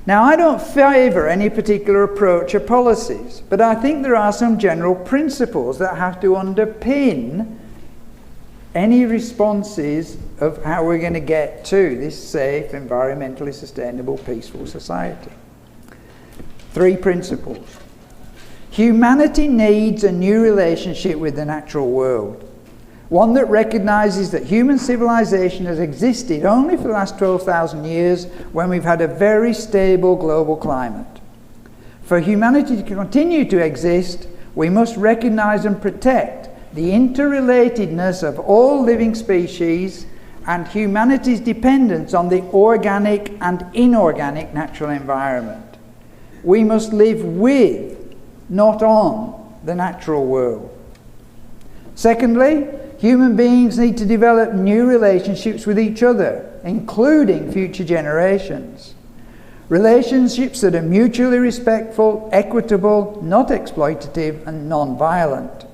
Now, I don't favour any particular approach or policies, but I think there are some general principles that have to underpin any responses of how we're going to get to this safe, environmentally sustainable, peaceful society. 3 principles. Humanity needs a new relationship with the natural world. One that recognises that human civilization has existed only for the last 12,000 years when we've had a very stable global climate. For humanity to continue to exist, we must recognise and protect the interrelatedness of all living species and humanity's dependence on the organic and inorganic natural environment. We must live with, not on, the natural world. Secondly, human beings need to develop new relationships with each other, including future generations. Relationships that are mutually respectful, equitable, not exploitative, and non-violent.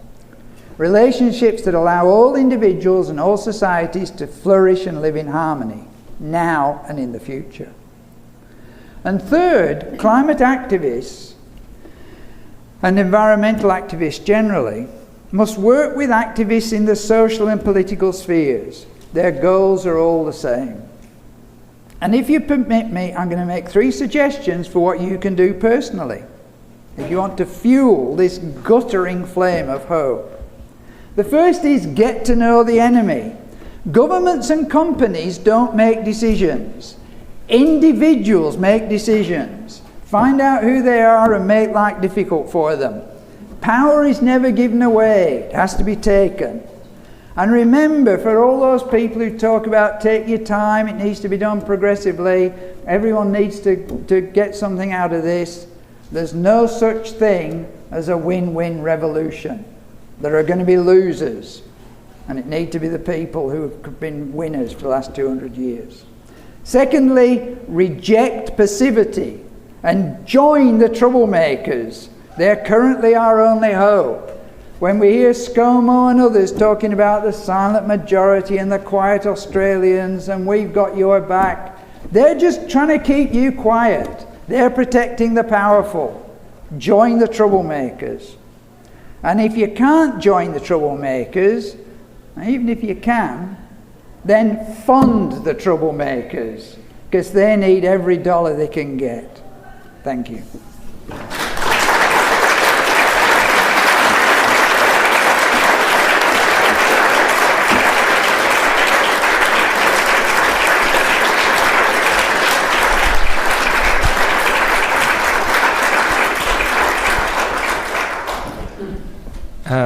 Relationships that allow all individuals and all societies to flourish and live in harmony, now and in the future. And third, climate activists and environmental activists generally must work with activists in the social and political spheres. Their goals are all the same. And if you permit me, I'm going to make 3 suggestions for what you can do personally if you want to fuel this guttering flame of hope. The first is get to know the enemy. Governments and companies don't make decisions. Individuals make decisions. Find out who they are and make life difficult for them. Power is never given away, it has to be taken. And remember, for all those people who talk about take your time, it needs to be done progressively, everyone needs to get something out of this, there's no such thing as a win-win revolution. There are going to be losers, and it needs to be the people who have been winners for the last 200 years. Secondly, reject passivity and join the troublemakers. They're currently our only hope. When we hear ScoMo and others talking about the silent majority and the quiet Australians and we've got your back, they're just trying to keep you quiet. They're protecting the powerful. Join the troublemakers. And if you can't join the troublemakers, even if you can, then fund the troublemakers, because they need every dollar they can get. Thank you.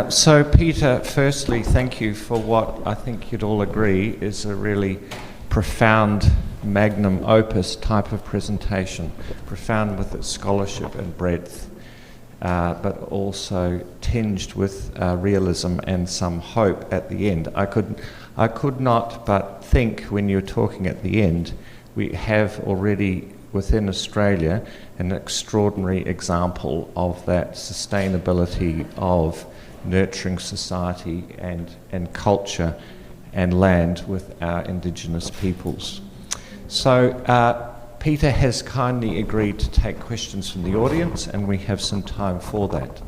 So Peter, firstly, thank you for what I think you'd all agree is a really profound magnum opus type of presentation, profound with its scholarship and breadth, but also tinged with realism and some hope at the end. I could not but think when you were talking at the end, we have already within Australia an extraordinary example of that sustainability of nurturing society and culture and land with our Indigenous peoples. So Peter has kindly agreed to take questions from the audience, and we have some time for that.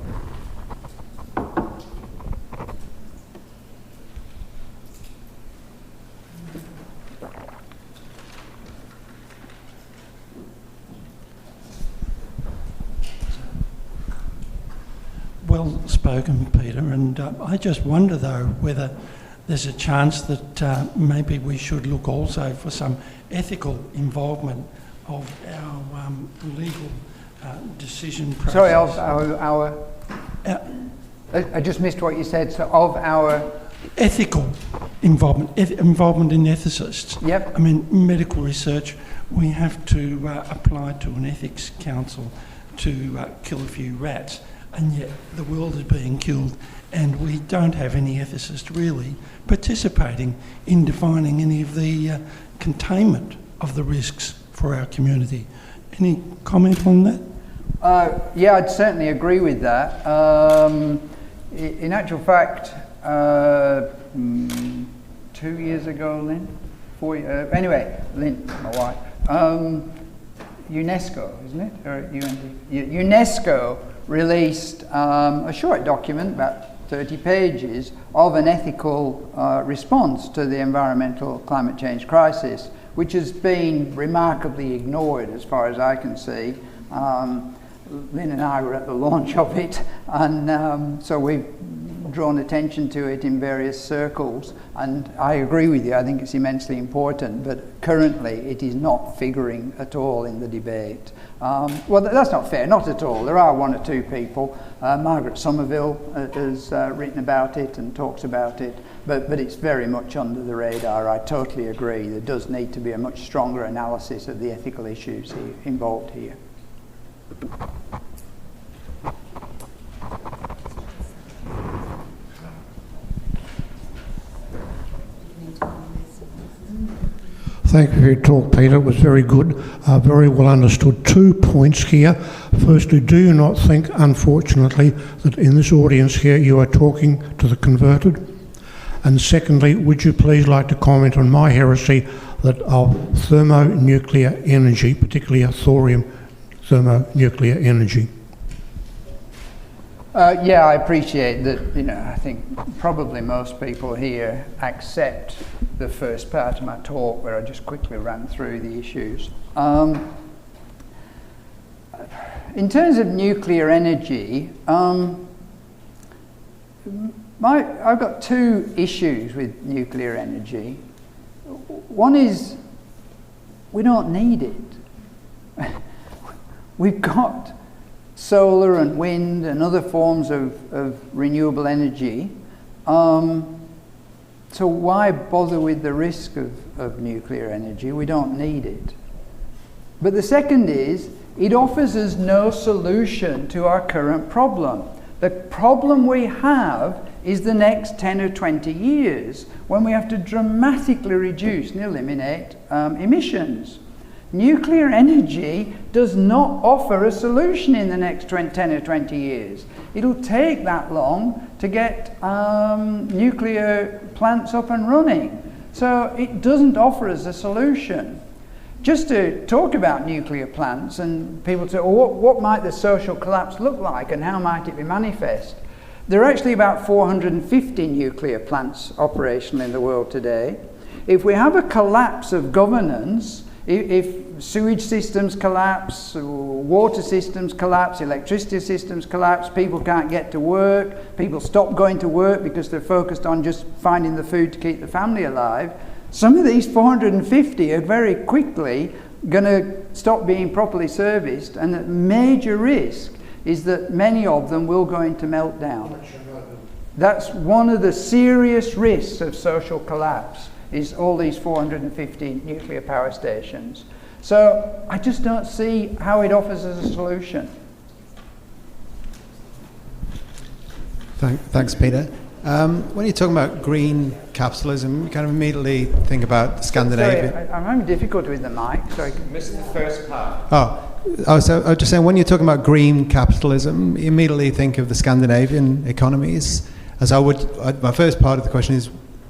Well spoken, Peter, and I just wonder though whether there's a chance that maybe we should look also for some ethical involvement of our legal decision process. Sorry, our I just missed what you said. So of our ethical involvement, involvement in ethicists. Yep. I mean, medical research, we have to apply to an ethics council to kill a few rats. And yet the world is being killed, and we don't have any ethicists really participating in defining any of the containment of the risks for our community. Any comment on that? Yeah, I'd certainly agree with that. In actual fact, 2 years ago, Lynn, anyway, Lynn, my wife, UNESCO, isn't it? Or UNESCO released a short document, about 30 pages, of an ethical response to the environmental climate change crisis, which has been remarkably ignored as far as I can see. Lynn and I were at the launch of it, and so we've drawn attention to it in various circles, and I agree with you, I think it's immensely important, but currently it is not figuring at all in the debate. Well, that's not fair, not at all. There are one or two people. Margaret Somerville has written about it and talks about it, but it's very much under the radar. I totally agree. There does need to be a much stronger analysis of the ethical issues involved here. Thank you for your talk, Peter. It was very good, very well understood. 2 points here. Firstly, do you not think, unfortunately, that in this audience here you are talking to the converted? And secondly, would you please like to comment on my heresy that of thermonuclear energy, particularly a thorium thermonuclear energy? Yeah, I appreciate that. I think probably most people here accept the first part of my talk where I just quickly ran through the issues. In terms of nuclear energy, I've got two issues with nuclear energy. One is we don't need it. We've got solar and wind and other forms of renewable energy. So why bother with the risk of nuclear energy? We don't need it. But the second is, it offers us no solution to our current problem. The problem we have is the next 10 or 20 years, when we have to dramatically reduce and eliminate emissions. Nuclear energy does not offer a solution in the next 10 or 20 years. It'll take that long to get nuclear plants up and running. So it doesn't offer us a solution. Just to talk about nuclear plants, and people say, well, what might the social collapse look like and how might it be manifest? There are actually about 450 nuclear plants operational in the world today. If we have a collapse of governance, if sewage systems collapse, water systems collapse, electricity systems collapse, people can't get to work, people stop going to work because they're focused on just finding the food to keep the family alive, some of these 450 are very quickly going to stop being properly serviced, and the major risk is that many of them will go into meltdown. That's one of the serious risks of social collapse, is all these 450 nuclear power stations. So I just don't see how it offers us a solution. Thanks, Peter. When you're talking about green capitalism, you kind of immediately think about Scandinavia. Sorry, I'm having difficulty with the mic. Sorry. Missed the first part. So I was just saying, when you're talking about green capitalism, you immediately think of the Scandinavian economies. As I would, my first part of the question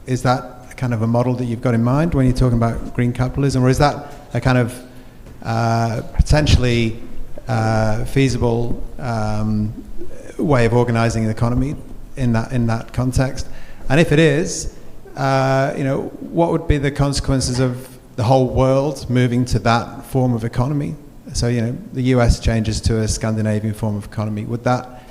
is that kind of a model that you've got in mind when you're talking about green capitalism, or is that a kind of potentially feasible way of organising the economy in that context? And if it is, what would be the consequences of the whole world moving to that form of economy? So, the US changes to a Scandinavian form of economy. Would that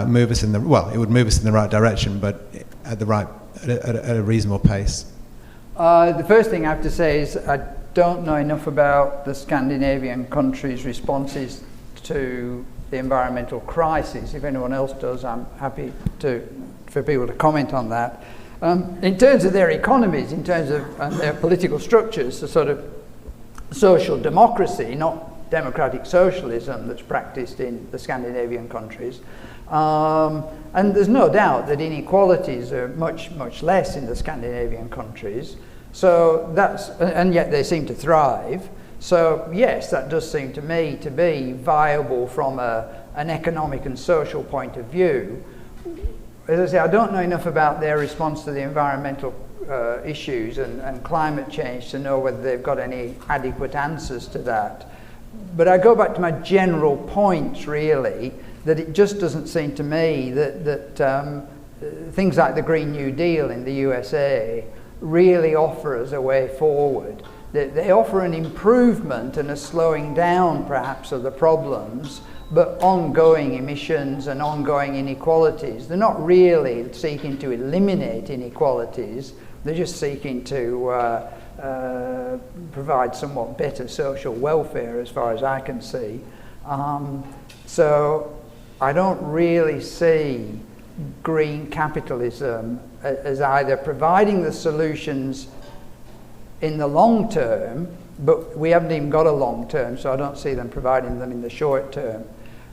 move us it would move us in the right direction, but at a reasonable pace? The first thing I have to say is I don't know enough about the Scandinavian countries' responses to the environmental crisis. If anyone else does, I'm happy for people to comment on that. In terms of their economies, in terms of their political structures, the sort of social democracy, not democratic socialism that's practiced in the Scandinavian countries. And there's no doubt that inequalities are much, much less in the Scandinavian countries. So and yet they seem to thrive. So yes, that does seem to me to be viable from an economic and social point of view. As I say, I don't know enough about their response to the environmental issues and climate change to know whether they've got any adequate answers to that. But I go back to my general point, really, that it just doesn't seem to me that things like the Green New Deal in the USA really offer us a way forward. They offer an improvement and a slowing down, perhaps, of the problems, but ongoing emissions and ongoing inequalities. They're not really seeking to eliminate inequalities. They're just seeking to provide somewhat better social welfare, as far as I can see. So I don't really see green capitalism as either providing the solutions in the long term, but we haven't even got a long term, so I don't see them providing them in the short term.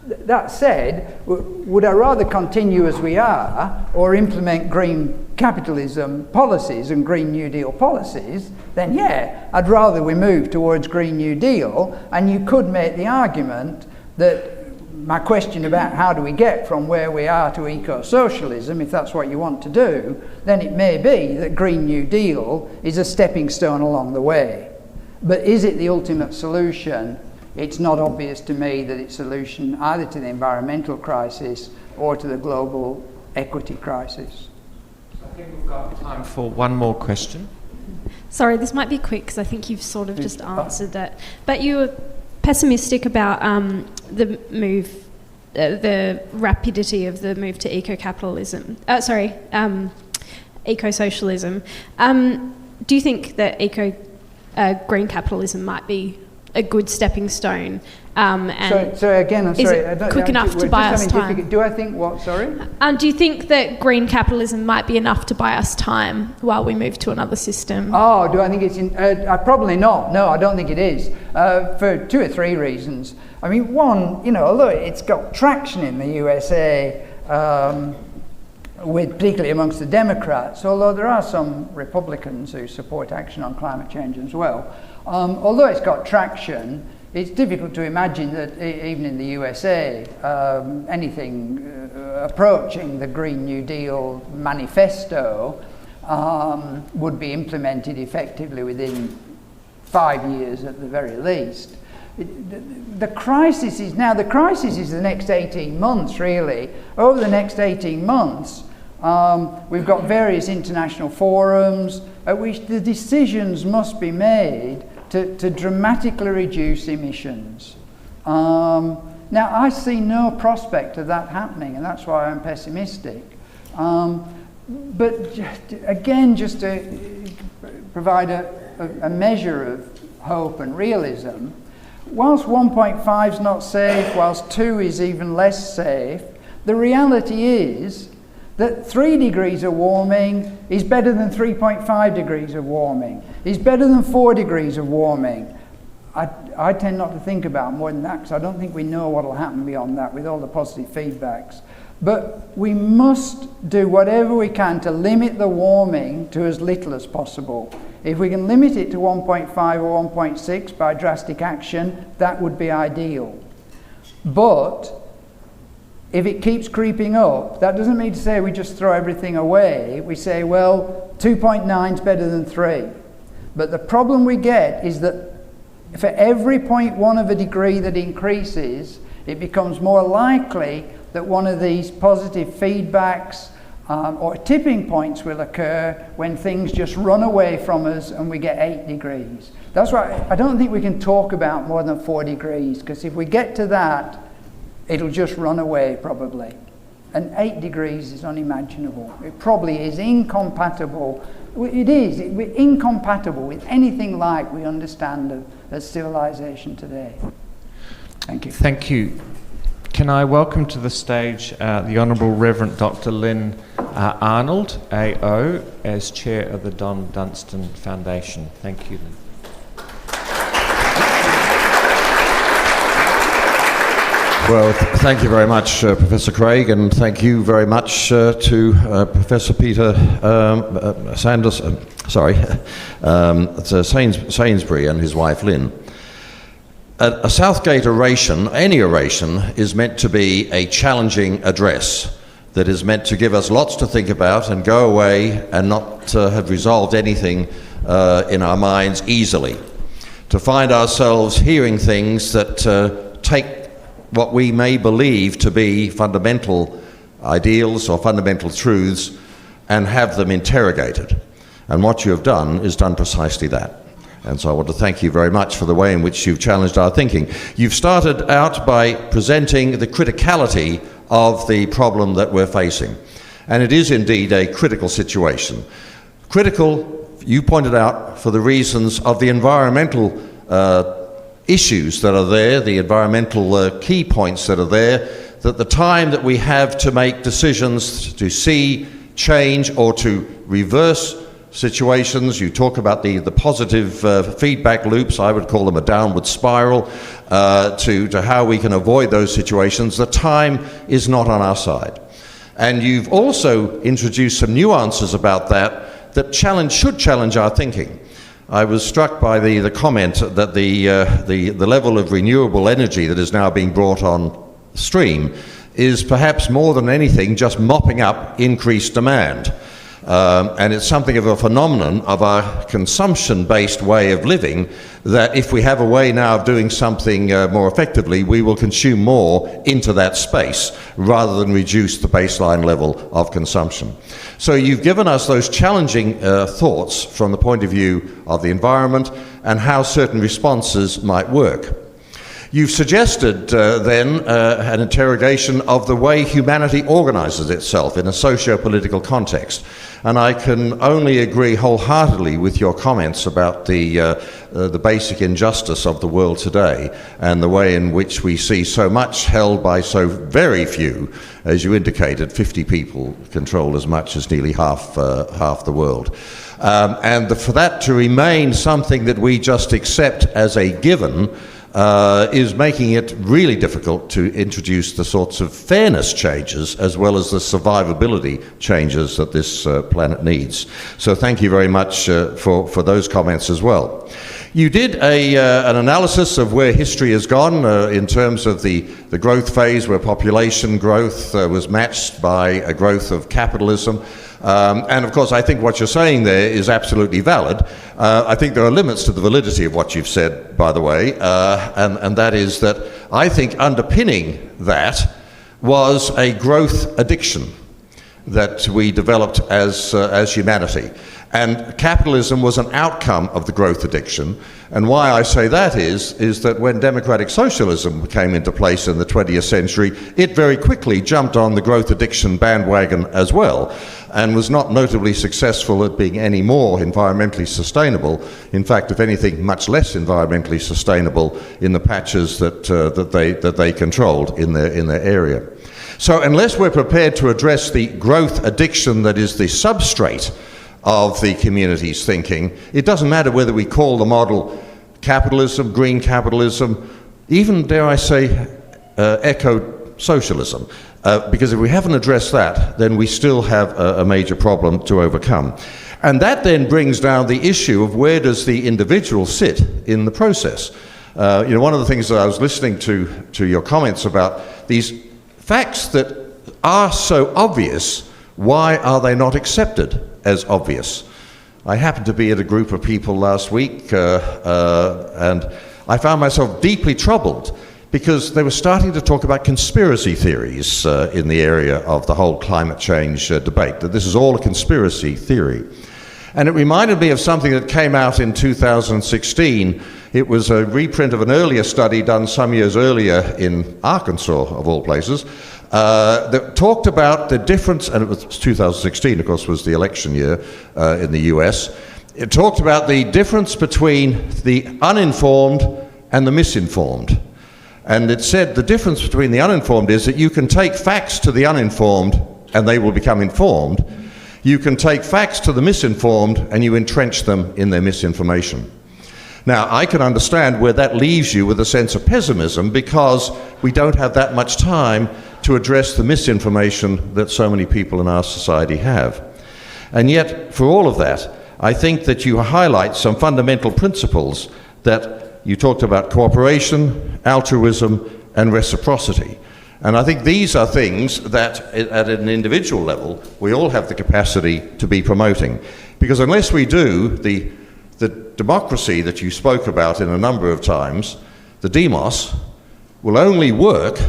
That said, would I rather continue as we are or implement green capitalism policies and Green New Deal policies? Then yeah, I'd rather we move towards Green New Deal, and you could make the argument that my question about how do we get from where we are to eco-socialism, if that's what you want to do, then it may be that Green New Deal is a stepping stone along the way. But is it the ultimate solution? It's not obvious to me that it's a solution either to the environmental crisis or to the global equity crisis. I think we've got time for one more question. Sorry, this might be quick because I think you've sort of just answered that. But you were pessimistic about the move, the rapidity of the move to eco-capitalism. Eco-socialism. Do you think that green capitalism might be a good stepping stone? And sorry, again, I'm sorry. Is it quick enough to buy us time? Do I think what, sorry? Do you think that green capitalism might be enough to buy us time while we move to another system? Oh, do I think it's probably not. No, I don't think it is. For two or three reasons. I mean, one, although it's got traction in the USA, particularly amongst the Democrats, although there are some Republicans who support action on climate change as well. Although it's got traction, it's difficult to imagine that even in the USA, anything approaching the Green New Deal manifesto would be implemented effectively within 5 years at the very least. The crisis is the next 18 months, really. Over the next 18 months, we've got various international forums at which the decisions must be made to dramatically reduce emissions. Now, I see no prospect of that happening, and that's why I'm pessimistic. But again, just to provide a measure of hope and realism, whilst 1.5 is not safe, whilst 2 is even less safe, the reality is that 3 degrees of warming is better than 3.5 degrees of warming, is better than 4 degrees of warming. I tend not to think about more than that because I don't think we know what will happen beyond that with all the positive feedbacks. But we must do whatever we can to limit the warming to as little as possible. If we can limit it to 1.5 or 1.6 by drastic action, that would be ideal. But if it keeps creeping up, that doesn't mean to say we just throw everything away. We say, well, 2.9 is better than 3. But the problem we get is that for every 0.1 of a degree that increases, it becomes more likely that one of these positive feedbacks or tipping points will occur when things just run away from us and we get 8 degrees. That's why I don't think we can talk about more than 4 degrees, because if we get to that, it'll just run away probably. And 8 degrees is unimaginable. It probably is incompatible. It is incompatible with anything like we understand of civilization today. Thank you. Thank you. Can I welcome to the stage the Honourable Reverend Dr. Lynn Arnold, AO, as Chair of the Don Dunstan Foundation. Thank you, Lynn. Well, thank you very much, Professor Craig, and thank you very much to Professor Peter Sainsbury and his wife Lynn. A Southgate oration, any oration, is meant to be a challenging address that is meant to give us lots to think about and go away and not have resolved anything in our minds easily. To find ourselves hearing things that take what we may believe to be fundamental ideals or fundamental truths and have them interrogated. And what you have done is done precisely that. And so I want to thank you very much for the way in which you've challenged our thinking. You've started out by presenting the criticality of the problem that we're facing. And it is indeed a critical situation. Critical, you pointed out, for the reasons of the environmental issues that are there, the environmental key points that are there, that the time that we have to make decisions to see change or to reverse situations, you talk about the positive feedback loops, I would call them a downward spiral, to how we can avoid those situations, the time is not on our side. And you've also introduced some nuances about that should challenge our thinking. I was struck by the comment that the level of renewable energy that is now being brought on stream is perhaps more than anything just mopping up increased demand. And it's something of a phenomenon of our consumption-based way of living, that if we have a way now of doing something more effectively, we will consume more into that space rather than reduce the baseline level of consumption. So you've given us those challenging thoughts from the point of view of the environment and how certain responses might work. You've suggested then an interrogation of the way humanity organises itself in a socio-political context. And I can only agree wholeheartedly with your comments about the basic injustice of the world today and the way in which we see so much held by so very few. As you indicated, 50 people control as much as nearly half the world. And for that to remain something that we just accept as a given is making it really difficult to introduce the sorts of fairness changes as well as the survivability changes that this planet needs. So thank you very much for those comments as well. You did an analysis of where history has gone in terms of the growth phase where population growth was matched by a growth of capitalism. And of course, I think what you're saying there is absolutely valid. I think there are limits to the validity of what you've said, by the way, and that is that I think underpinning that was a growth addiction that we developed as humanity. And capitalism was an outcome of the growth addiction. And why I say that is that when democratic socialism came into place in the 20th century, it very quickly jumped on the growth addiction bandwagon as well, and was not notably successful at being any more environmentally sustainable. In fact, if anything, much less environmentally sustainable in the patches that they controlled in their area. So unless we're prepared to address the growth addiction that is the substrate of the community's thinking, it doesn't matter whether we call the model capitalism, green capitalism, even, dare I say, eco-socialism. Because if we haven't addressed that, then we still have a major problem to overcome. And that then brings down the issue of where does the individual sit in the process. One of the things that I was listening to your comments about, these facts that are so obvious, why are they not accepted as obvious? I happened to be at a group of people last week and I found myself deeply troubled because they were starting to talk about conspiracy theories in the area of the whole climate change debate, that this is all a conspiracy theory. And it reminded me of something that came out in 2016. It was a reprint of an earlier study done some years earlier in Arkansas, of all places, that talked about the difference, and it was 2016, of course, was the election year in the US. It talked about the difference between the uninformed and the misinformed. And it said the difference between the uninformed is that you can take facts to the uninformed and they will become informed. You can take facts to the misinformed and you entrench them in their misinformation. Now, I can understand where that leaves you with a sense of pessimism because we don't have that much time to address the misinformation that so many people in our society have. And yet, for all of that, I think that you highlight some fundamental principles that you talked about: cooperation, altruism, and reciprocity. And I think these are things that, at an individual level, we all have the capacity to be promoting. Because unless we do, the democracy that you spoke about in a number of times, the demos, will only work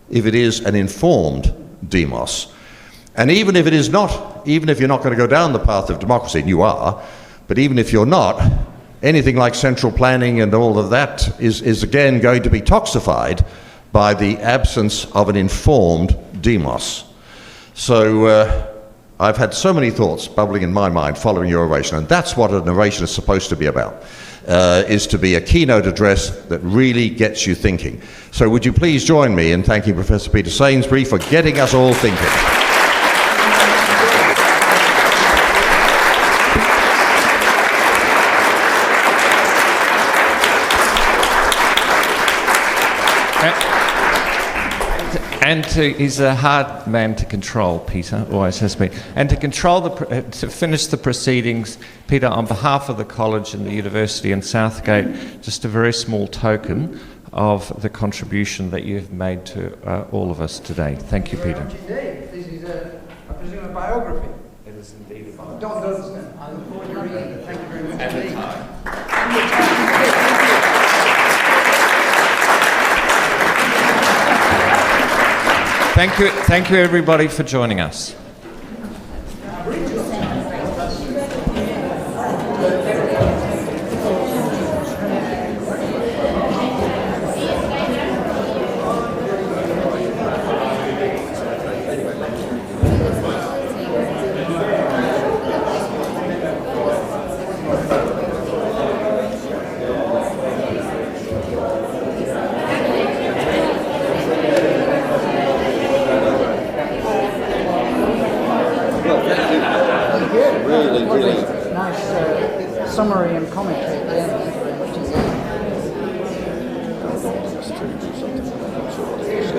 if it is an informed demos. And even if it is not, even if you're not going to go down the path of democracy, and you are, but even if you're not, anything like central planning and all of that is again going to be toxified by the absence of an informed demos. So I've had so many thoughts bubbling in my mind following your oration, and that's what an oration is supposed to be about, is to be a keynote address that really gets you thinking. So would you please join me in thanking Professor Peter Sainsbury for getting us all thinking. And he's a hard man to control, Peter, always has been. And to control to finish the proceedings, Peter, on behalf of the college and the university in Southgate, just a very small token of the contribution that you have made to all of us today. Thank you, Peter. Indeed. This is, I presume, a biography. It is indeed a biography. Don Dunstan. I look forward to reading it. Thank you very much indeed. Thank you everybody for joining us. Nice summary and commentary at the end.